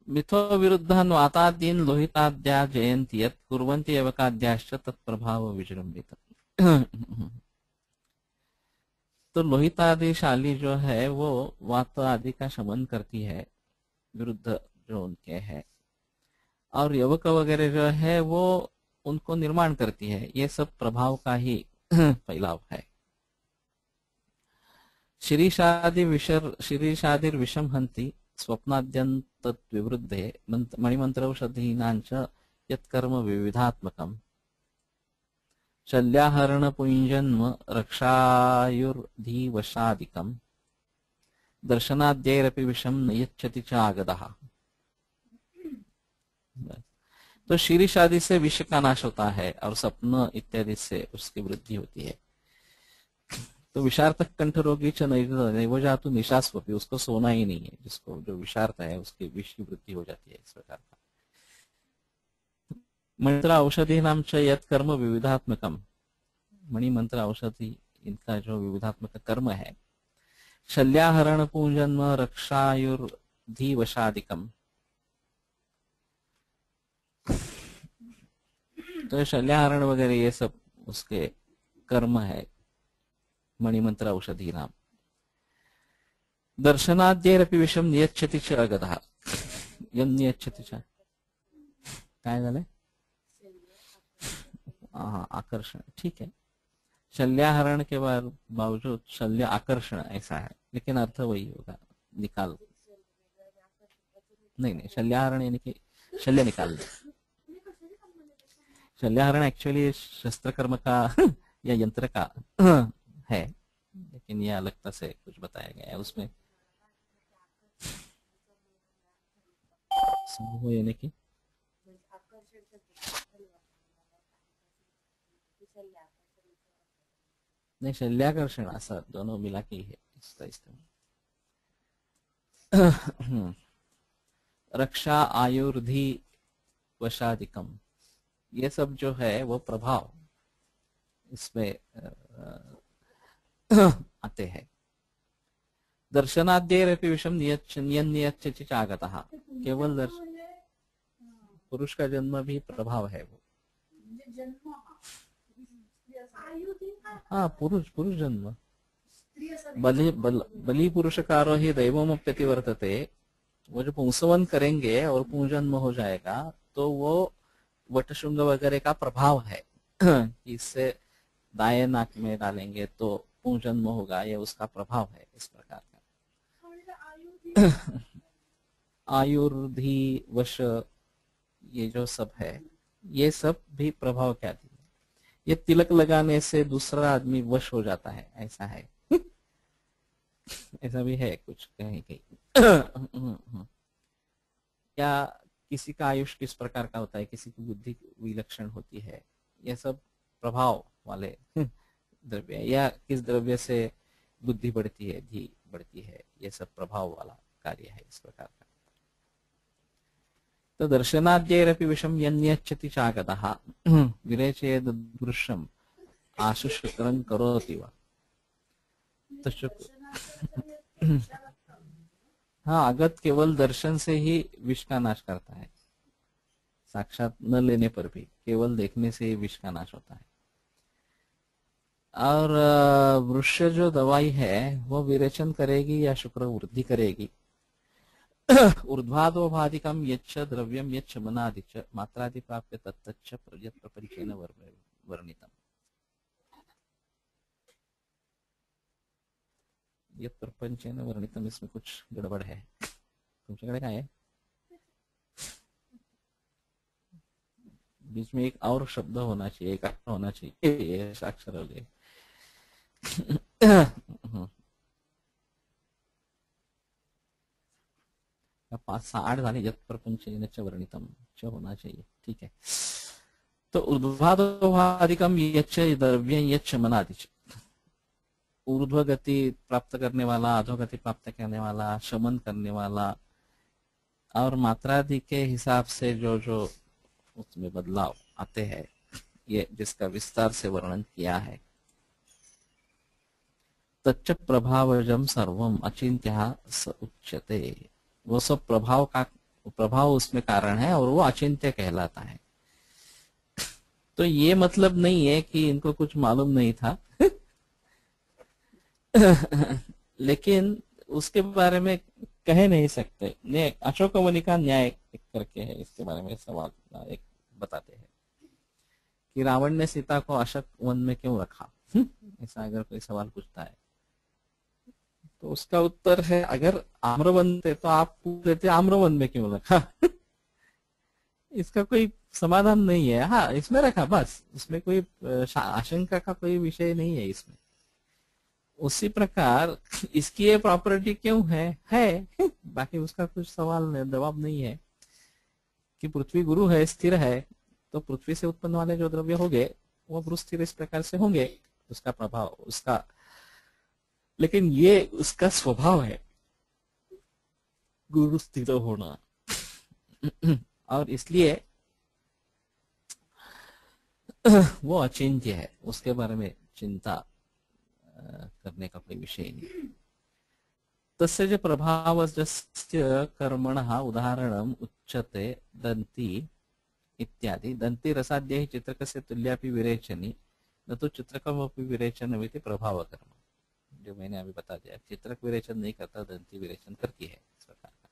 मिथो विरुद्धान् वातादीन् लोहिताद्या जयन्ति यत् कुर्वन्ति एवकाद्याश्च तत्प्रभाव विजृंभित। तो लोहितादिशाली जो है वो वात आदि का शमन करती है, विरुद्ध जो उनके है, और यवक वगैरह जो है वो उनको निर्माण करती है, ये सब प्रभाव का ही फैलाव है। शिरीषादिर विषम हंति स्वप्नाद्यंत विवृद्धे मणिमंत्रौषधीनांच यत्कर्म विविधात्मकम् शल्याहरण पुंजन्म रक्षायुर्धीवशादिकम् दर्शनाद्यैरपि विषम न यच्छति च आगदः। तो शीरिष आदि से विष का नाश होता है और स्वप्न इत्यादि से उसकी वृद्धि होती है। तो विषार्थ कंठ रोगी च नैवजातु निशास्वपि, उसको सोना ही नहीं है, जिसको जो विषार्थ है उसकी विष की वृद्धि हो जाती है, इस प्रकार का। मंत्र औषधि नाम च यत् कर्म विविधात्मकम, मणि मंत्र औषधि इनका जो विविधात्मक कर्म है। शल्याहरण पूजन्म रक्षायुर्धीवशादिकम, तो शल्याहरण वगैरह ये सब उसके कर्म है, मणिमंत्र औषधि नाम। दर्शनाद्यैरपि विषम नियच्छति च अगधः, नियच्छति च काय झालंय? आकर्षण, ठीक है। शल्याहरण के बावजूद शल्य आकर्षण ऐसा है, लेकिन अर्थ वही होगा, निकाल नहीं, शल्याहरण यानी कि शल्य निकाल। शल्याहरण एक्चुअली शस्त्र कर्म का या यंत्र का है, लेकिन यह अलगता से कुछ बताया गया है उसमें। समूह यानी कि नहीं, शल्याकर्षण ऐसा दोनों मिला के ही है इसका इस्तेमाल। रक्षा आयुर्धि वशादिकम, ये सब जो है वो प्रभाव इसमें आते हैं। दर्शनाद्यैरपि विषम नियन्यच्च चागतः। केवल पुरुष का जन्म भी प्रभाव है वो। हाँ, पुरुष पुरुष जन्म। बलि पुरुषकारो ही दैवमप्यति वर्तते। वो जो पुंसवन करेंगे और पुंजन्म हो जाएगा तो वो वटशृंग वगैरह का प्रभाव है। इससे दाएं नाक में डालेंगे तो पुंजन्म होगा, ये उसका प्रभाव है इस प्रकार का। आयुर्धि वश, ये जो सब है ये सब भी प्रभाव क्या थी। ये तिलक लगाने से दूसरा आदमी वश हो जाता है, ऐसा है। ऐसा भी है कुछ कहीं कहीं। या किसी का आयुष किस प्रकार का होता है, किसी की बुद्धि विलक्षण होती है, ये सब प्रभाव वाले द्रव्य। या किस द्रव्य से बुद्धि बढ़ती है, धी बढ़ती है, ये सब प्रभाव वाला कार्य है इस प्रकार का। तो दर्शनाद्यैरपि विषम यन्यच्छति चागतः विरेचयेद दृश्यम आशुशुक्रं करोति वा। तो हाँ, आगत केवल दर्शन से ही विष का नाश करता है, साक्षात न लेने पर भी केवल देखने से ही विष का नाश होता है। और वृक्ष जो दवाई है वो विरेचन करेगी या शुक्र वृद्धि करेगी। ऊर्ध्वाधोभाधिकम यच्च द्रव्यम यच्च मनादिच मात्रादि प्राप्य तत्तच्च प्रपंचेन वर्णितम। ये प्रपंचेन वर्णितम, इसमें कुछ गड़बड़ है। तुमच्याकडे काय है? बीच में एक और शब्द होना चाहिए, एक अक्षर होना चाहिए, ये अक्षर हो गए। 5-6-8 झाले। यत् प्रपंचेन च वर्णितम च होना चाहिए, ठीक है। तो ऊर्ध्वाधोभाधिकम यच्च द्रव्यं यच्च मनादिच, ऊर्ध्व गति प्राप्त करने वाला, अधोगति प्राप्त करने वाला, शमन करने वाला, और मात्रादि के हिसाब से जो जो उसमें बदलाव आते हैं, ये जिसका विस्तार से वर्णन किया है। तच्च प्रभावजम सर्वम अचिंत्य स उच्यते। वो सब प्रभाव उसमें कारण है और वो अचिंत्य कहलाता है। तो ये मतलब नहीं है कि इनको कुछ मालूम नहीं था। लेकिन उसके बारे में कह नहीं सकते। अशोकवनी का न्याय करके है, इसके बारे में सवाल एक बताते हैं कि रावण ने सीता को अशोक वन में क्यों रखा। ऐसा अगर कोई सवाल पूछता है तो उसका उत्तर है, अगर आम्रवन थे तो आप पूछ लेते आम्रवन में क्यों रखा। इसका कोई समाधान नहीं है। हाँ, इसमें रखा बस, उसमें कोई आशंका का कोई विषय नहीं है इसमें। उसी प्रकार इसकी ये प्रॉपर्टी क्यों है बाकी उसका कुछ सवाल जवाब नहीं है। कि पृथ्वी गुरु है, स्थिर है, तो पृथ्वी से उत्पन्न वाले जो द्रव्य होंगे वो गुरु स्थिर इस प्रकार से होंगे, उसका प्रभाव उसका। लेकिन ये उसका स्वभाव है गुरु स्थिर होना। और इसलिए वो अचिंत्य है, उसके बारे में चिंता करने का कोई विषय नहीं। तस्य च प्रभावस्य कर्मणः उदाहरणम् उच्यते दन्ती इत्यादि। दन्ती रसाद्यैः चित्रकस्य तुल्यापि विरेचनी न तो चित्रकमपि विरेचनमिति प्रभावकर्म। जो मैंने अभी बता दिया, चित्रक विरेचन नहीं करता, दंती विरेचन करती है इस प्रकार का।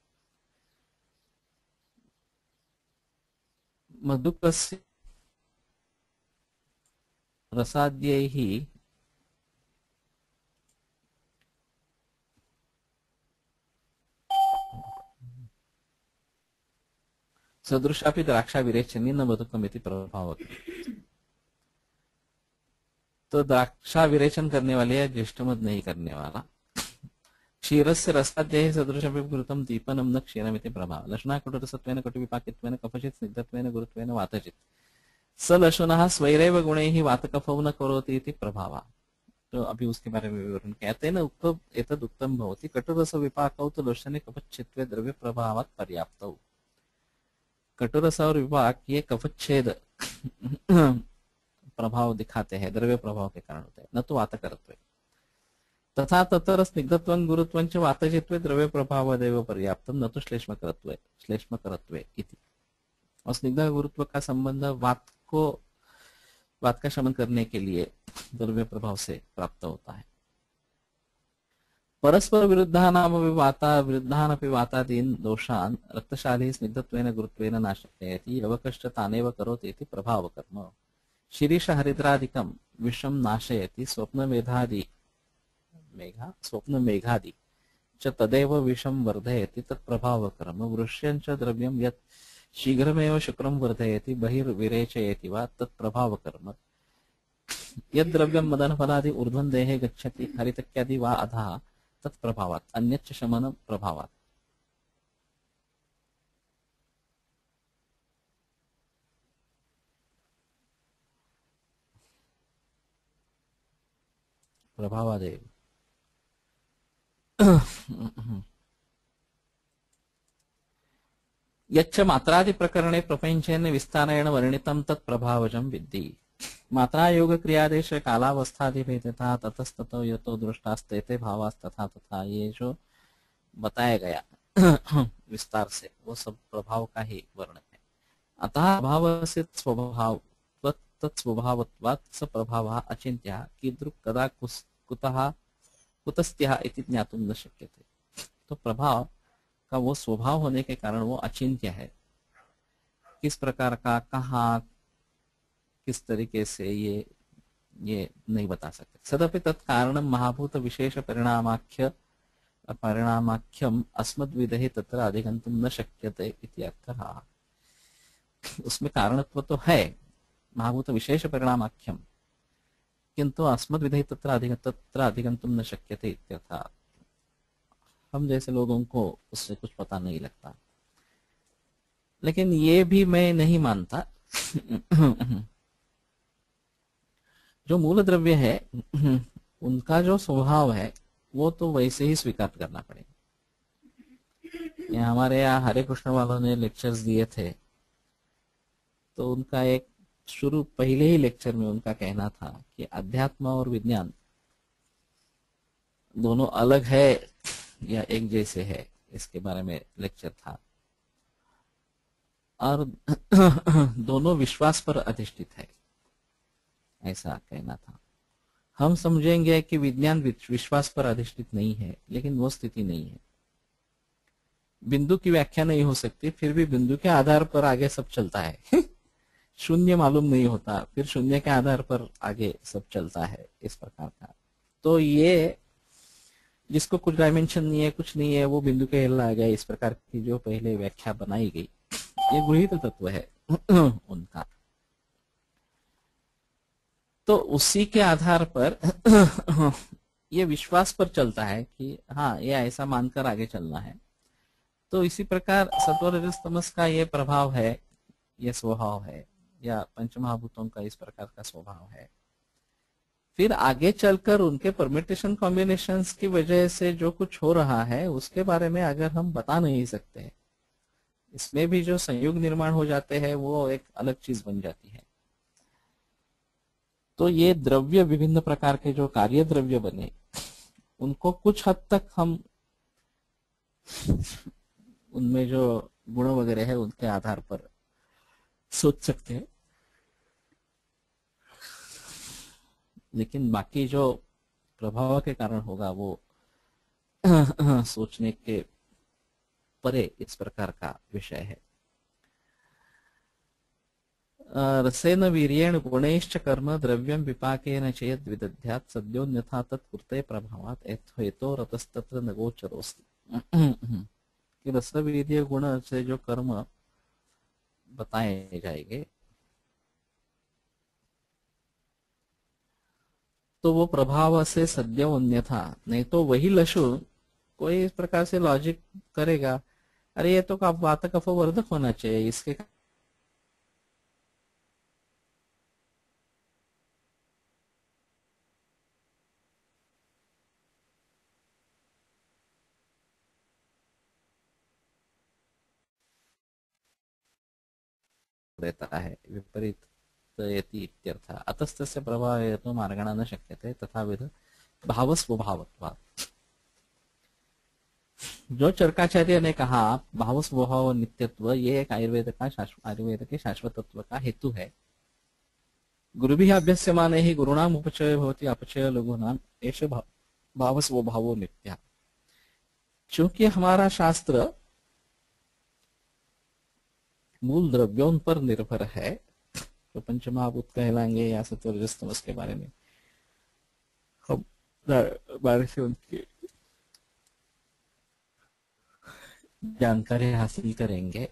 मधुकस्य रसाद्यैः सदृशापि द्राक्षा विरेचनी न मधुकमिति प्रभावकर्म। तो द्राक्षा विरेचन करने वाले या ज्येष्ठमद नहीं करने वाला। क्षीरस्य रसाद्यैः सदृशमपि घृतं दीपनं न क्षीरमिति प्रभाव। लशुनाकटुरसत्वेन कटुविपाकित्वेन कफचित् स्निग्धत्वेन गुरुत्वेन वातचित् स लशुनः स्वैरेव गुणैः वातकफौ न करोति इति प्रभावः। तो अभी उसके बारे में विवरण कहते हैं ना, उक्तम एतद् उक्तं भवति कटुरस विपाकौ तो लोचने कफच्छेत्वे द्रव्य प्रभावात् पर्याप्तौ। कटुरस और विपाक ये कफच्छेद प्रभाव दिखाते हैं, द्रव्य प्रभाव के कारण होते हैं, न तो वातकरत्व। तथा ततर स्निग्धत्वं गुरुत्वं च वातजित्वे द्रव्य प्रभावदेव पर्याप्तम न तो श्लेष्मकरत्वे इति। और स्निग्ध गुरुत्व का संबंध वात का शमन करने के लिए द्रव्य प्रभाव से प्राप्त होता है। परस्पर विरुद्धानपि वातादीन दोषान् रक्तशाली स्निग्धत्वेन गुरुत्वेन नाशयति अवकश्च तानेव करोति इति प्रभावकर्म। शिरीष हरिद्रादिकं विषं नाशयति स्वप्नमेघादि च तदेव विषं वर्धयति तत्प्रभावकर्म। वृष्यं च द्रव्यं यत् शीघ्रमेव शुक्रं वर्धयति बहिर्विरेचयति वा तत्प्रभावकर्म। यद्द्रव्यं मदनफलादि ऊर्ध्वं देहे गच्छति हरितक्यादि वा अधः तत्प्रभावात् अन्यच्च शमन प्रभावात्। प्रभावादेव यच्च मात्रादि प्रकरणे प्रपंचेन विस्तारेण वर्णितं तत्प्रभावजं विद्धि। मात्रा योग क्रियादेश कालावस्थादि भेदता ततस्ततो यतो दृष्टास्तेते भावास्तथा तथा, ये जो बताया गया विस्तार से वो सब प्रभाव का ही वर्णन है। अतः भाव से स्वभाव तत्स्वभावत्वात् स प्रभावः अचिन्त्यः कीदृक् कदा कुतः कुतस्त्यः इति ज्ञातुं न शक्यते। तो प्रभाव का वो स्वभाव होने के कारण वो अचिंत्य है, किस प्रकार का, कहाँ, किस तरीके से, ये नहीं बता सकते। सदपि तत्कारणं महाभूत विशेष परिणामाख्यम अस्मद्विदेहि तत्र अधिगन्तुं न शक्यते इति अर्थः। उसमें कारणत्व तो है महाभूत विशेष परिणामाख्यम, किंतु अस्मद्विदेहि तत्र अधिगन्तुं न शक्यते इत्यर्थः। हम जैसे लोगों को उससे कुछ पता नहीं लगता, लेकिन ये भी मैं नहीं मानता। जो मूल द्रव्य है उनका जो स्वभाव है वो तो वैसे ही स्वीकार करना पड़ेगा। हमारे यहाँ हरे कृष्ण वालों ने लेक्चर्स दिए थे, तो उनका एक शुरू पहले ही लेक्चर में उनका कहना था कि अध्यात्म और विज्ञान दोनों अलग है या एक जैसे है, इसके बारे में लेक्चर था। और दोनों विश्वास पर अधिष्ठित है, ऐसा कहना था। हम समझेंगे कि विज्ञान विश्वास पर अधिष्ठित नहीं है, लेकिन वो स्थिति नहीं है। बिंदु की व्याख्या नहीं हो सकती, फिर भी बिंदु के आधार पर आगे सब चलता है। शून्य मालूम नहीं होता, फिर शून्य के आधार पर आगे सब चलता है, इस प्रकार का। तो ये जिसको कुछ डायमेंशन नहीं है, कुछ नहीं है, वो बिंदु के हिल आ गया, इस प्रकार की जो पहले व्याख्या बनाई गई, ये गृहीत तत्व है उनका। तो उसी के आधार पर ये विश्वास पर चलता है कि हाँ, ये ऐसा मानकर आगे चलना है। तो इसी प्रकार सत्व रजस तमस का ये प्रभाव है, ये स्वभाव है, या पंचमहाभूतों का इस प्रकार का स्वभाव है। फिर आगे चलकर उनके परम्यूटेशन कॉम्बिनेशंस की वजह से जो कुछ हो रहा है उसके बारे में अगर हम बता नहीं सकते, इसमें भी जो संयुग निर्माण हो जाते हैं वो एक अलग चीज बन जाती है। तो ये द्रव्य विभिन्न प्रकार के जो कार्य द्रव्य बने, उनको कुछ हद तक हम उनमें जो गुण वगैरह है उनके आधार पर सोच सकते हैं, लेकिन बाकी जो प्रभाव के कारण होगा वो सोचने के परे इस प्रकार का विषय है। रसेन वीर्येण गुणैश्च कर्म द्रव्यं विपाकेन चेत् विदध्यात् सद्योन्यथा तत्कृते प्रभावात् हेतो रतस्तत्र न गोचरोऽस्ति। कि रस वीर्य गुण से जो कर्म बताए जाएंगे तो वो प्रभाव से सद्य अन्यथा, नहीं तो वही लशु कोई इस प्रकार से लॉजिक करेगा, अरे ये तो वात कफवर्धक होना चाहिए, इसके देता है विपरीत इत्यर्थः। अतस्तस्य प्रभावः हेतु मार्गणा न शक्यते तथाविध भाव स्वभावत्वात्। जो चरकाचार्य ने कहा भाव स्वभाव नित्यत्व, ये एक आयुर्वेद के शाश्वतत्व का हेतु है। गुरुभिः अभ्यस्यमाने ही गुरुणाम उपचय भवति अपचय लघूनाम एष भाव स्वभावो नित्य। चूंकि हमारा शास्त्र मूल द्रव्यों पर निर्भर है, तो पंचमहाभूत कहलाएंगे या सत्वरजस तमस के बारे में हम बारे से उनकी जानकारी हासिल करेंगे।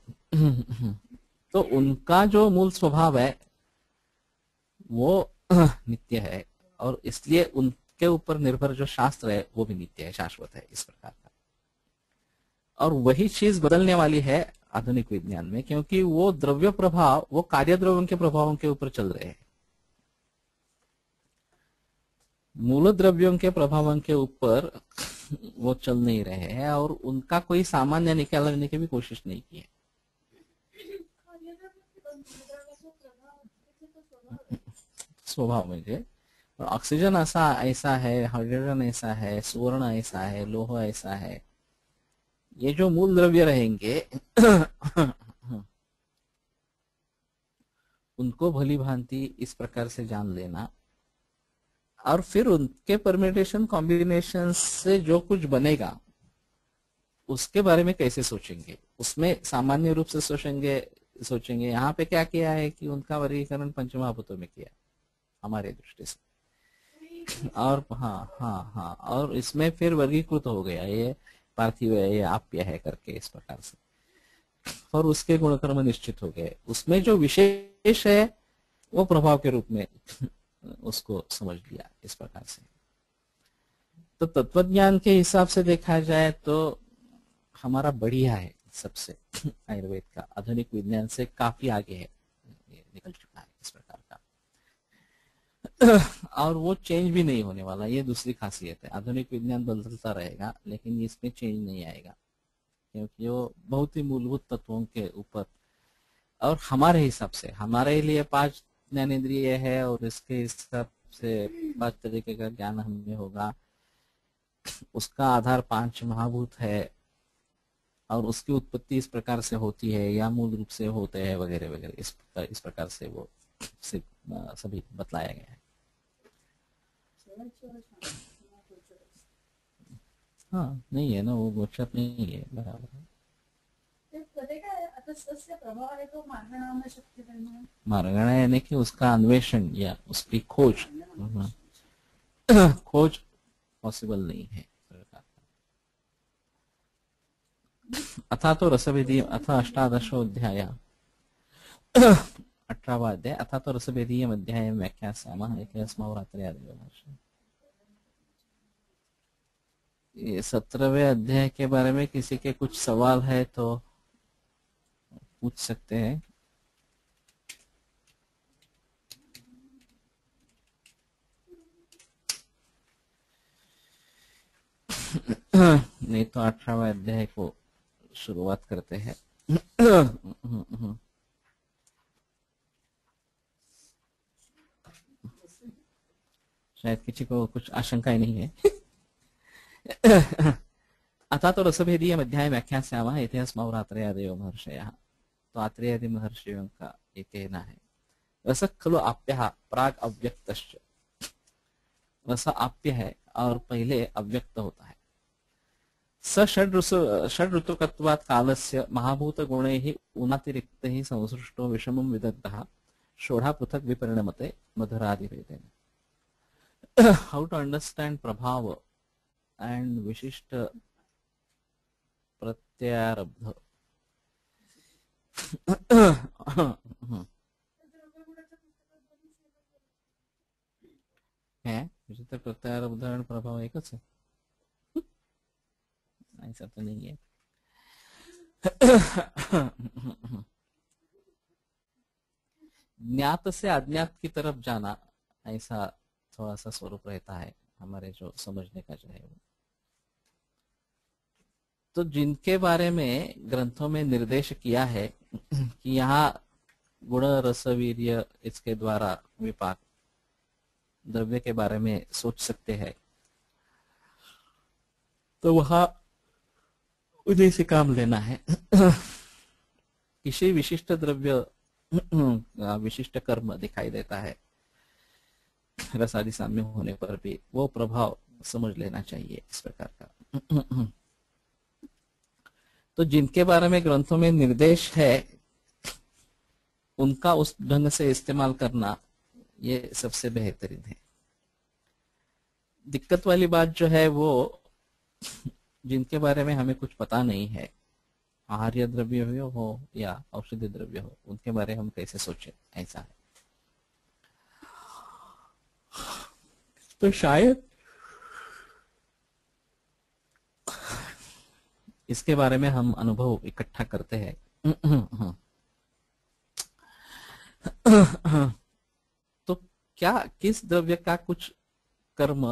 तो उनका जो मूल स्वभाव है वो नित्य है, और इसलिए उनके ऊपर निर्भर जो शास्त्र है वो भी नित्य है, शाश्वत है इस प्रकार का। और वही चीज बदलने वाली है आधुनिक विज्ञान में, क्योंकि वो द्रव्य प्रभाव वो कार्य द्रव्यों के प्रभावों के ऊपर चल रहे हैं। मूल द्रव्यों के प्रभावों के ऊपर वो चल नहीं रहे हैं, और उनका कोई सामान्य निकालने की भी कोशिश नहीं की है। स्वभाव म्हणजे ऑक्सीजन ऐसा है, हाइड्रोजन ऐसा है, सुवर्ण ऐसा है, लोह ऐसा है, ये जो मूल द्रव्य रहेंगे उनको भली भांति इस प्रकार से जान लेना, और फिर उनके परम्यूटेशन कॉम्बिनेशन से जो कुछ बनेगा उसके बारे में कैसे सोचेंगे, उसमें सामान्य रूप से सोचेंगे। यहाँ पे क्या किया है कि उनका वर्गीकरण पंचमहाभूतों में किया हमारे दृष्टि से, और हाँ, और इसमें फिर वर्गीकृत हो गया, ये पार्थिव है, ये आप्य है करके इस प्रकार से, और उसके गुणकर्म निश्चित हो गए। उसमें जो विशेष है वो प्रभाव के रूप में उसको समझ लिया इस प्रकार से। तो तत्वज्ञान के हिसाब से देखा जाए तो हमारा बढ़िया है सबसे, आयुर्वेद का आधुनिक विज्ञान से काफी आगे है, निकल चुका है इस प्रकार का। और वो चेंज भी नहीं होने वाला, ये दूसरी खासियत है। आधुनिक विज्ञान बदलता रहेगा लेकिन इसमें चेंज नहीं आएगा, क्योंकि वो बहुत ही मूलभूत तत्वों के ऊपर, और हमारे हिसाब से हमारे लिए 5 ज्ञानेंद्रिय है, और इसके हिसाब से 5 तरीके का ज्ञान हमें होगा। उसका आधार 5 महाभूत है, और उसकी उत्पत्ति इस प्रकार से होती है या मूल रूप से होते हैं वगैरह वगैरह, इस प्रकार से वो सभी बतलाया गया है। हाँ, नहीं है ना, वो गोचर नहीं है, बराबर है। मार्गणा यानी कि उसका अन्वेषण या उसकी खोज, खोज पॉसिबल नहीं है। अथा तो रसभेदी अथ 18 18वां अध्याय, अथा तो रसभेदीय अध्याय व्याख्यास्यामः एकस्मात् रात्र्यादेव। ये 17वें अध्याय के बारे में किसी के कुछ सवाल है तो पूछ सकते हैं। नहीं तो 18वें अध्याय को शुरुआत करते हैं। शायद किसी को कुछ आशंकाएं नहीं है। अथा तो रसभेदीय अध्याय व्याख्यास्यामः इतिहासमः आत्रेयादयो महर्षयः। तो आत्रेयादि महर्षियों का ये कहना है, रस खलु आप्यः प्राग अव्यक्तश्च। रस आप्य है और पहले अव्यक्त होता है। स षड ऋतुकत्वात् कालस्य महाभूत गुणैः उनातिरिक्तैः संसृष्टो विषमं विदग्धः षोडा पृथक विपरिणमते मधुरादिभेदेन। How to understand प्रभाव and विशिष्ट प्रत्यारब्ध। है विशिष्ट प्रत्यारब्ध और प्रभाव एकच है, ऐसा तो नहीं है। ज्ञात से अज्ञात की तरफ जाना, ऐसा थोड़ा सा स्वरूप रहता है हमारे जो समझने का जो है वो। तो जिनके बारे में ग्रंथों में निर्देश किया है कि यहाँ गुण रस वीर्य इसके द्वारा विपाक द्रव्य के बारे में सोच सकते हैं, तो वहां उन्हीं से काम लेना है। किसी विशिष्ट द्रव्य विशिष्ट कर्म दिखाई देता है, रसादि साम्य होने पर भी वो प्रभाव समझ लेना चाहिए इस प्रकार का। तो जिनके बारे में ग्रंथों में निर्देश है उनका उस ढंग से इस्तेमाल करना ये सबसे बेहतरीन है। दिक्कत वाली बात जो है वो जिनके बारे में हमें कुछ पता नहीं है, आहार्य द्रव्य हो या औषधि द्रव्य हो, उनके बारे में हम कैसे सोचें, ऐसा है। तो शायद इसके बारे में हम अनुभव इकट्ठा करते हैं। तो क्या किस द्रव्य का कुछ कर्म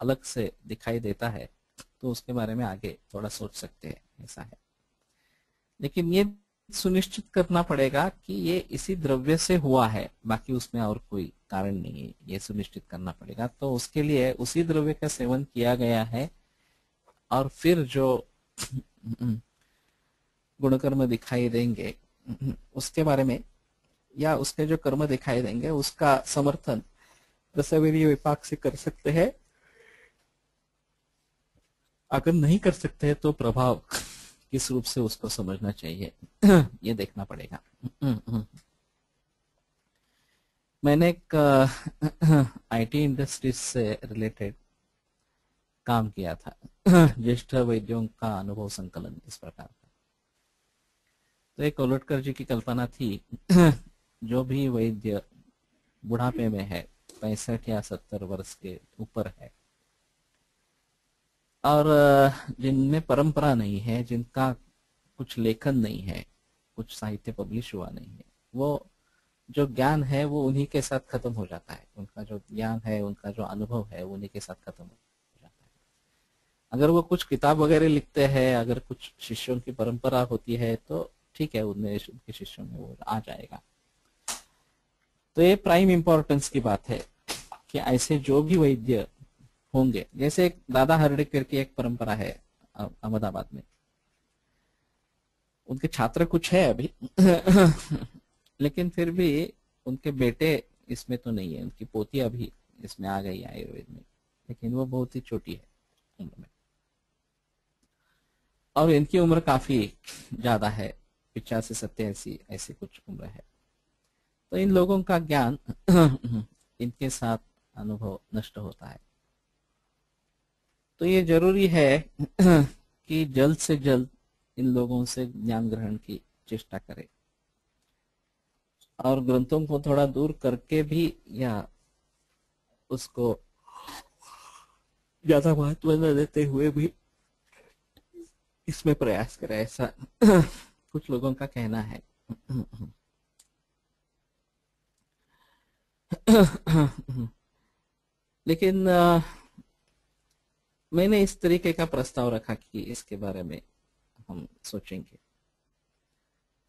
अलग से दिखाई देता है तो उसके बारे में आगे थोड़ा सोच सकते हैं, ऐसा है। लेकिन ये सुनिश्चित करना पड़ेगा कि ये इसी द्रव्य से हुआ है, बाकी उसमें और कोई कारण नहीं है, ये सुनिश्चित करना पड़ेगा। तो उसके लिए उसी द्रव्य का सेवन किया गया है और फिर जो गुणकर्म दिखाई देंगे उसके बारे में, या उसके जो कर्म दिखाई देंगे उसका समर्थन रसवेरी विपाक से कर सकते हैं। अगर नहीं कर सकते हैं तो प्रभाव किस रूप से उसको समझना चाहिए, ये देखना पड़ेगा। मैंने एक आईटी इंडस्ट्रीज से रिलेटेड काम किया था, ज्येष्ठ वैद्यों का अनुभव संकलन इस प्रकार का। तो एक कोलोटकर जी की कल्पना थी, जो भी वैद्य बुढ़ापे में है, 65 या 70 वर्ष के ऊपर है, और जिनमें परंपरा नहीं है, जिनका कुछ लेखन नहीं है, कुछ साहित्य पब्लिश हुआ नहीं है, वो जो ज्ञान है वो उन्हीं के साथ खत्म हो जाता है। उनका जो ज्ञान है, उनका जो अनुभव है, वो उन्हीं के साथ खत्म हो जाता है। अगर वो कुछ किताब वगैरह लिखते हैं, अगर कुछ शिष्यों की परंपरा होती है तो ठीक है, उनमें उनके शिष्यों में वो आ जाएगा। तो ये प्राइम इंपॉर्टेंस की बात है कि ऐसे जो भी वैद्य होंगे, जैसे एक दादा हर्डेकर की एक परंपरा है अहमदाबाद में, उनके छात्र कुछ है अभी लेकिन फिर भी उनके बेटे इसमें तो नहीं है, उनकी पोती अभी इसमें आ गई आयुर्वेद में, लेकिन वो बहुत ही छोटी है उम्र में, और इनकी उम्र काफी ज्यादा है, 85-87 ऐसी कुछ उम्र है। तो इन लोगों का ज्ञान इनके साथ अनुभव नष्ट होता है। तो ये जरूरी है कि जल्द से जल्द इन लोगों से ज्ञान ग्रहण की चेष्टा करें, और ग्रंथों को थोड़ा दूर करके भी या उसको ज्यादा महत्व न देते हुए भी इसमें प्रयास करें, ऐसा कुछ लोगों का कहना है। लेकिन मैंने इस तरीके का प्रस्ताव रखा कि इसके बारे में हम सोचेंगे।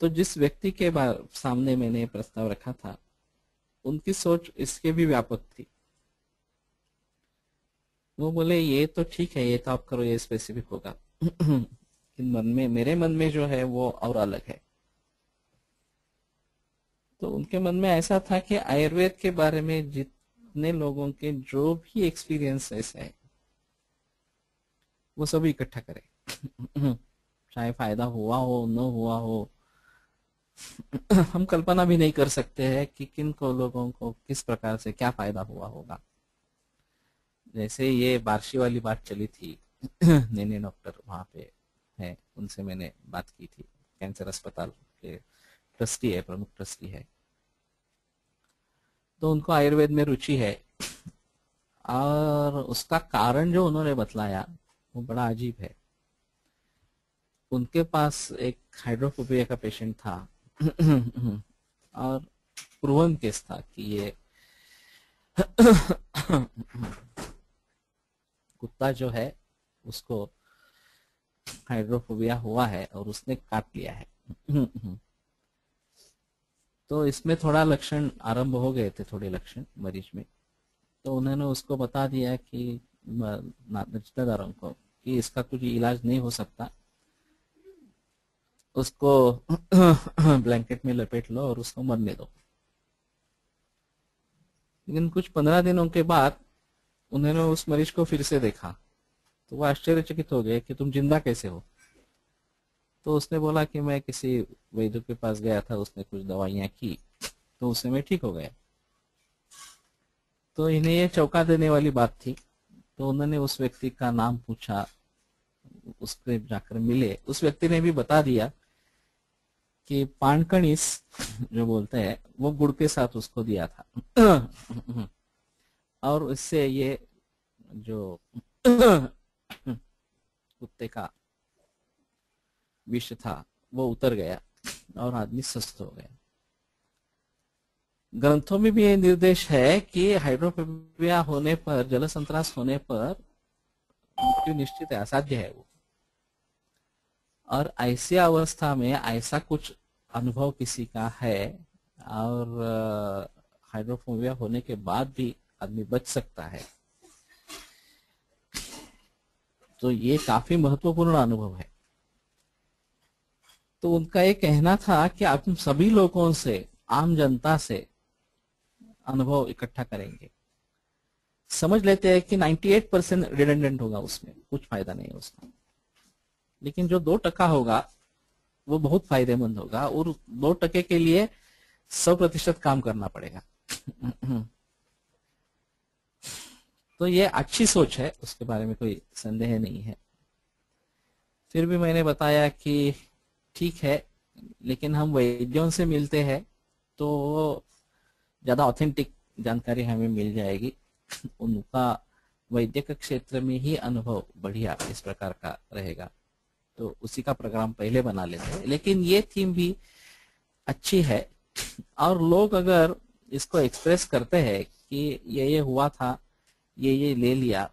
तो जिस व्यक्ति के सामने मैंने प्रस्ताव रखा था, उनकी सोच इसके भी व्यापक थी। वो बोले ये तो ठीक है, ये तो आप करो, ये स्पेसिफिक होगा लेकिन मन में, मेरे मन में जो है वो और अलग है। तो उनके मन में ऐसा था कि आयुर्वेद के बारे में जितने लोगों के जो भी एक्सपीरियंसेस है वो सब इकट्ठा करें चाहे फायदा हुआ हो न हुआ हो हम कल्पना भी नहीं कर सकते हैं कि किन को लोगों को किस प्रकार से क्या फायदा हुआ होगा। जैसे ये बार्शी वाली बात चली थी नैने डॉक्टर वहां पे है, उनसे मैंने बात की थी, कैंसर अस्पताल के ट्रस्टी है, प्रमुख ट्रस्टी है। तो उनको आयुर्वेद में रुचि है, और उसका कारण जो उन्होंने बतलाया वो बड़ा अजीब है। उनके पास एक हाइड्रोफोबिया का पेशेंट था और प्रूवन केस था कि ये कुत्ता जो है उसको हाइड्रोफोबिया हुआ है और उसने काट लिया है तो इसमें थोड़ा लक्षण आरंभ हो गए थे, थोड़े लक्षण मरीज में। तो उन्होंने उसको बता दिया कि रिश्तेदारों को कि इसका कुछ इलाज नहीं हो सकता, उसको ब्लैंकेट में लपेट लो और उसको मरने दो। लेकिन कुछ 15 दिनों के बाद उन्होंने उस मरीज को फिर से देखा, तो वो आश्चर्यचकित हो गए कि तुम जिंदा कैसे हो। तो उसने बोला कि मैं किसी वैद्य के पास गया था, उसने कुछ दवाइयां की, तो उससे मैं ठीक हो गया। तो इन्हें ये चौंका देने वाली बात थी। तो उन्होंने उस व्यक्ति का नाम पूछा, उसके जाकर मिले, उस व्यक्ति ने भी बता दिया कि पानकणिस जो बोलते हैं वो गुड़ के साथ उसको दिया था। और इससे ये जो कुत्ते का विष था वो उतर गया और आदमी स्वस्थ हो गया। ग्रंथों में भी ये निर्देश है कि हाइड्रोफोबिया होने पर, जल संत्रास होने पर मृत्यु निश्चित है, असाध्य है वो। और ऐसी अवस्था में ऐसा कुछ अनुभव किसी का है और हाइड्रोफोबिया होने के बाद भी आदमी बच सकता है, तो ये काफी महत्वपूर्ण अनुभव है। तो उनका ये कहना था कि आप सभी लोगों से, आम जनता से अनुभव इकट्ठा करेंगे, समझ लेते हैं कि 98% रिडंडेंट होगा, उसमें कुछ फायदा नहीं है उसका, लेकिन जो 2% होगा वो बहुत फायदेमंद होगा, और 2% के लिए 100% काम करना पड़ेगा। तो ये अच्छी सोच है, उसके बारे में कोई संदेह नहीं है। फिर भी मैंने बताया कि ठीक है, लेकिन हम वैद्यों से मिलते हैं तो ज्यादा ऑथेंटिक जानकारी हमें मिल जाएगी। उनका वैद्यक क्षेत्र में ही अनुभव बढ़िया इस प्रकार का रहेगा, तो उसी का प्रोग्राम पहले बना लेते हैं। लेकिन ये थीम भी अच्छी है, और लोग अगर इसको एक्सप्रेस करते हैं कि ये हुआ था, ये ले लिया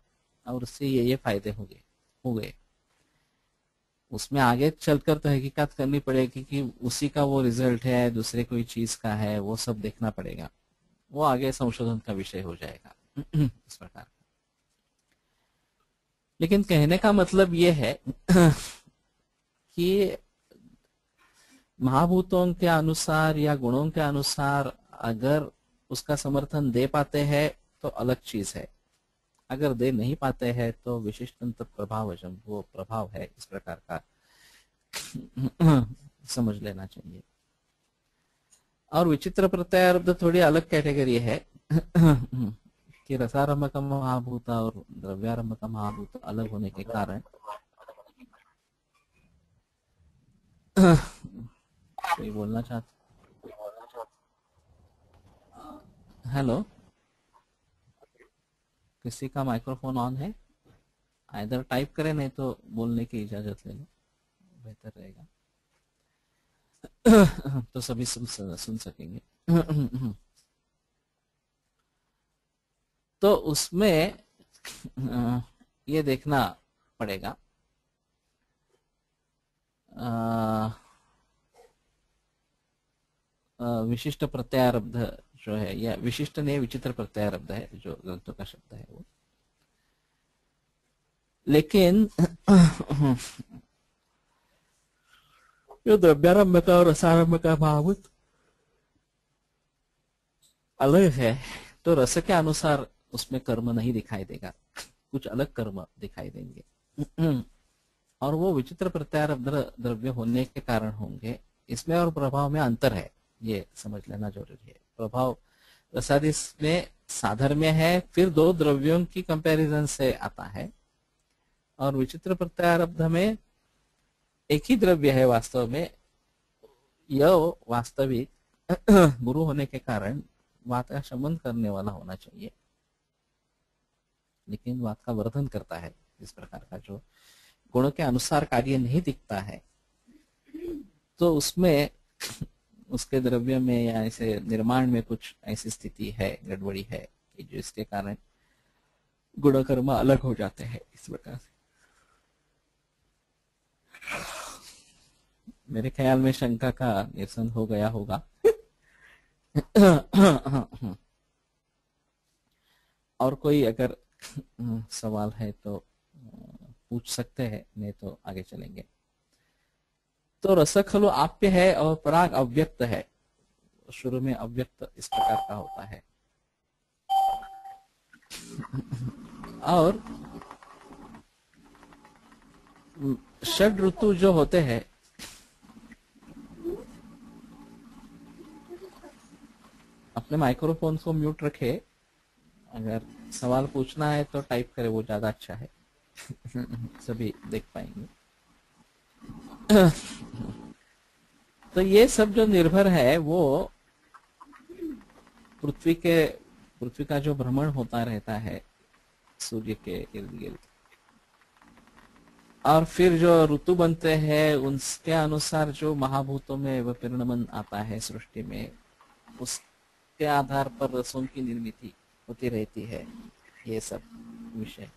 और उससे ये फायदे हो गए, उसमें आगे चलकर तो हकीकत करनी पड़ेगी कि उसी का वो रिजल्ट है, दूसरे कोई चीज का है, वो सब देखना पड़ेगा, वो आगे संशोधन का विषय हो जाएगा। इस प्रकार का। लेकिन कहने का मतलब ये है कि महाभूतों के अनुसार या गुणों के अनुसार अगर उसका समर्थन दे पाते हैं तो अलग चीज है, अगर दे नहीं पाते हैं तो विशिष्ट प्रभावजम, वो प्रभाव है, इस प्रकार का समझ लेना चाहिए। और विचित्र प्रत्यारब्ध थोड़ी अलग कैटेगरी है कि रसारंभ का महाभूत और द्रव्यारंभ का महाभूत अलग होने के कारण कोई बोलना चाहता? हेलो, किसी का माइक्रोफोन ऑन है? इधर टाइप करें, नहीं तो बोलने की इजाजत ले लो, बेहतर रहेगा। तो सभी सुन सकेंगे। तो उसमें ये देखना पड़ेगा विशिष्ट प्रत्यारब्ध जो है, या विशिष्ट नहीं विचित्र प्रत्यारब्ध है जो ग्रंथों का शब्द है वो। लेकिन जो द्रव्यारंभ का और रसारंभ का भाव अलग है, तो रस के अनुसार उसमें कर्म नहीं दिखाई देगा, कुछ अलग कर्म दिखाई देंगे, और वो विचित्र प्रत्यारब्ध द्रव्य होने के कारण होंगे। इसमें और प्रभाव में अंतर है, ये समझ लेना जरूरी है। प्रभाव रसादिस में साधर्म्य है, फिर दो द्रव्यों की कंपैरिजन से आता है, और विचित्र प्रत्यारब्ध में एक ही द्रव्य है वास्तव में, यह वास्तविक गुरु होने के कारण बात का संबंध करने वाला होना चाहिए, लेकिन बात का वर्धन करता है। इस प्रकार का जो गुणों के अनुसार कार्य नहीं दिखता है, तो उसमें उसके द्रव्य में या ऐसे निर्माण में कुछ ऐसी स्थिति है, गड़बड़ी है, कि जो इसके कारण गुण कर्म अलग हो जाते हैं। इस प्रकार से मेरे ख्याल में शंका का निरसन हो गया होगा। और कोई अगर सवाल है तो पूछ सकते हैं, नहीं तो आगे चलेंगे। तो रस खलु आप्य है और पराग अव्यक्त है। शुरू में अव्यक्त इस प्रकार का होता है। और षड ऋतु जो होते हैं, अपने माइक्रोफोन को म्यूट रखे। अगर सवाल पूछना है तो टाइप करे, वो ज्यादा अच्छा है। सभी देख पाएंगे। तो ये सब जो निर्भर है वो पृथ्वी का जो भ्रमण होता रहता है सूर्य के इर्द गिर्द, और फिर जो ऋतु बनते हैं उसके अनुसार जो महाभूतों में विपरिणमन आता है सृष्टि में, उसके आधार पर रसों की निर्मित होती रहती है। ये सब विषय।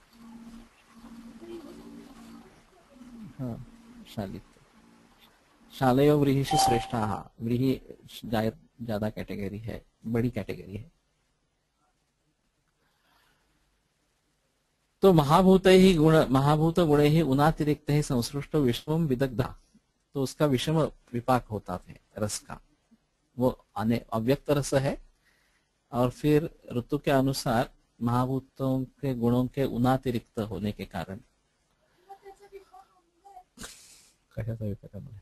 हाँ, शालित शालयो व्रीहिषु श्रेष्ठा। व्रीहि ज्यादा कैटेगरी है, बड़ी कैटेगरी है। तो महाभूत गुण ही उनातिरिक्त ही संसृष्ट विषम विदग्धा। तो उसका विषम विपाक होता है रस का, वो अव्यक्त रस है। और फिर ऋतु के अनुसार महाभूतों के गुणों के उनातिरिक्त होने के कारण कशाचा विपाक आहे?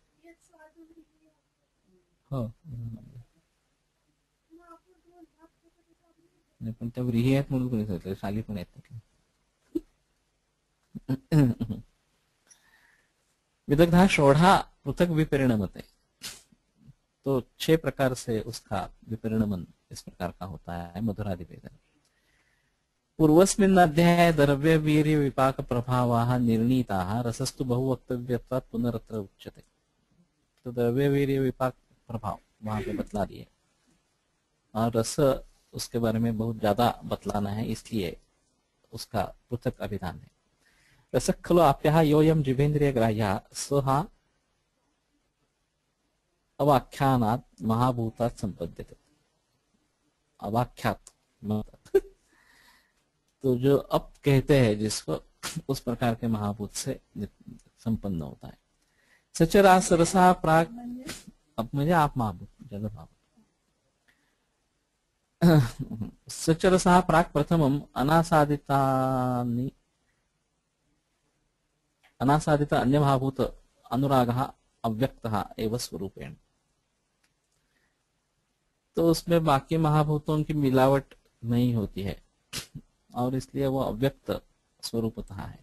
हो, नाही पण त्या व्रीही आहेत म्हणून कोणी सांगितलं, शाली पण आहेत. विदग्धा षोढ़ा पृथक विपरिणमते। तो 6 प्रकार से उसका विपरिणमन इस प्रकार का होता है मधुरादि भेदन। पूर्वस्मिन् अध्याये द्रव्य वीर्य विपाक प्रभावाः निर्णीताः, रसस्तु बहुवक्तव्यत्वात् पुनरत्र उच्यते। तो द्रव्य वीर्य विपाक प्रभाव वहां पे बतला दिए, और रस उसके बारे में बहुत ज्यादा बतलाना है, इसलिए उसका पृथक अभिधान है। रस खलु आप्यः योऽयं जिवेन्द्रिय ग्राह्यः सः अवाख्यानात् महाभूतात् संपद्यते। अवाख्यात तो जो अप कहते हैं जिसको, उस प्रकार के महाभूत से संपन्न होता है। सचरास रसा प्राग, अब मुझे आप महाभूत जल महाभूत। सचरसा प्राग प्रथमम अनासादित अन्य महाभूत अनुरागः अव्यक्तः एव स्वरूपेण। तो उसमें बाकी महाभूतों की मिलावट नहीं होती है, और इसलिए वो अव्यक्त स्वरूपतः है।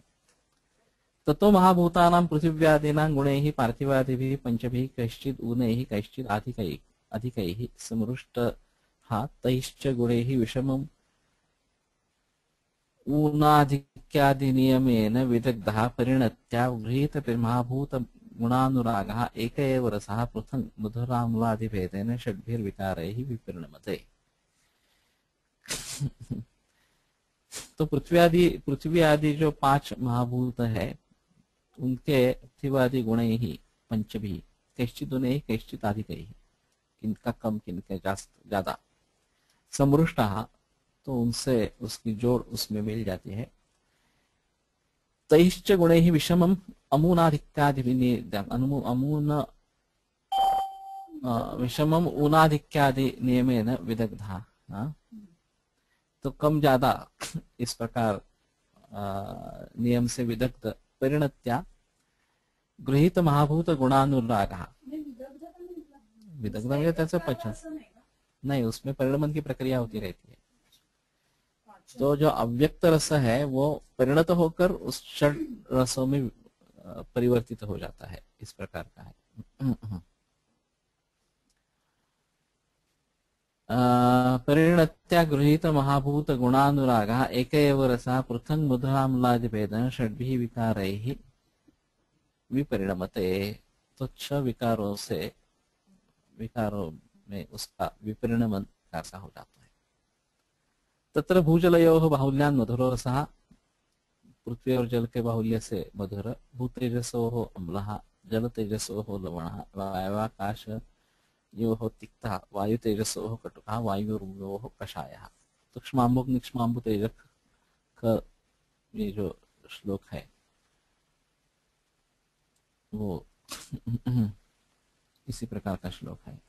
ततो महाभूतानां पृथिव्यादीनां गुणैः पार्थिवादिभिः पंचभिः कैश्चित् ऊनैः कैश्चित् अधिकैः समृष्टः तैश्च गुणैः विषमम् ऊनाधिक्यादि नियमेन विदग्धः परिणत्या गृहीत महाभूत गुणानुरागः एक एव रसः पृथक् मधुराम्लादिभेदेन षड्भिर्विकारैः विपरिणमते। तो पृथ्वी आदि जो 5 महाभूत है, उनके पृथ्वीवादि गुण ही पंचभी कैश्चित उन्हें कैश्चित अधिकैः, किनका कम किनका ज्यादा, समृष्टा तो उनसे उसकी जोड़ उसमें मिल जाती है। तैश्च गुणैः विषमम् अमूनाधिक्यादि विषमम् ऊनाधिक्यादि नियमेन विदग्धा। तो कम ज्यादा इस प्रकार नियम से विदग्ध परिणत्या गृहीत महाभूत गुणानुरागः। विदग्ध म्हणजे त्याचं पचन नहीं, उसमें परिणमन की प्रक्रिया होती रहती है। तो जो अव्यक्त रस है वो परिणत होकर उस षड रसों में परिवर्तित हो जाता है, इस प्रकार का है। परिणत्या गृहीत महाभूत गुणानुरागः एक एव रसः पृथक् मधुराम्लादिभेदेन षड्भिः विकारैः विपरिणमते। तो 6 विकारों में उसका विपरिणमन ऐसा हो जाता है। तत्र भूजलयोः बाहुल्यान् मधुरो रसः, पृथ्वी और जल के बाहुल्य से मधुर, भूतेजसोः अम्लः, जल तेजसोः लवणः, वायवाकाश योः तिक्तः, वायु तेजसोः कटुकः, वायुर्योः कषायः। तो क्ष्माम्बुक निक्ष्माम्बु तेजक का ये जो श्लोक है, वो इसी प्रकार का श्लोक है।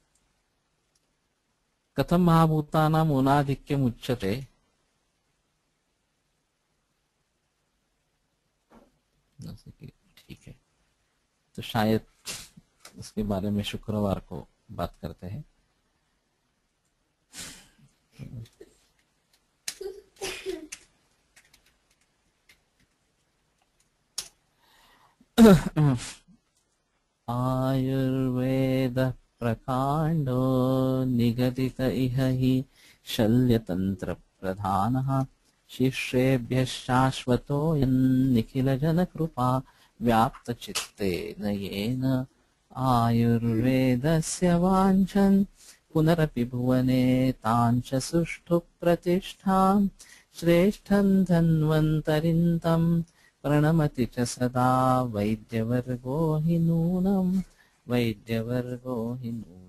कथम महाभूतानाम ऊनाधिक्यम उच्यते, जैसे कि ठीक है, तो शायद उसके बारे में शुक्रवार को बात करते हैं। आयुर्वेद प्रकांडो निगदित इह हि शल्यतंत्र प्रधानः, शिष्येभ्यः शाश्वतोऽयं निखिलजनकृपा व्याप्तचित्तेन येन आयुर्वेदस्य वाञ्छन् पुनरपि भुवने ताञ्च सुष्ठु प्रतिष्ठां श्रेष्ठं धन्वन्तरिं तं प्रणमति च सदा वैद्यवर्गो हि नूनम्, वैद्यवर्गो हि नूनम्।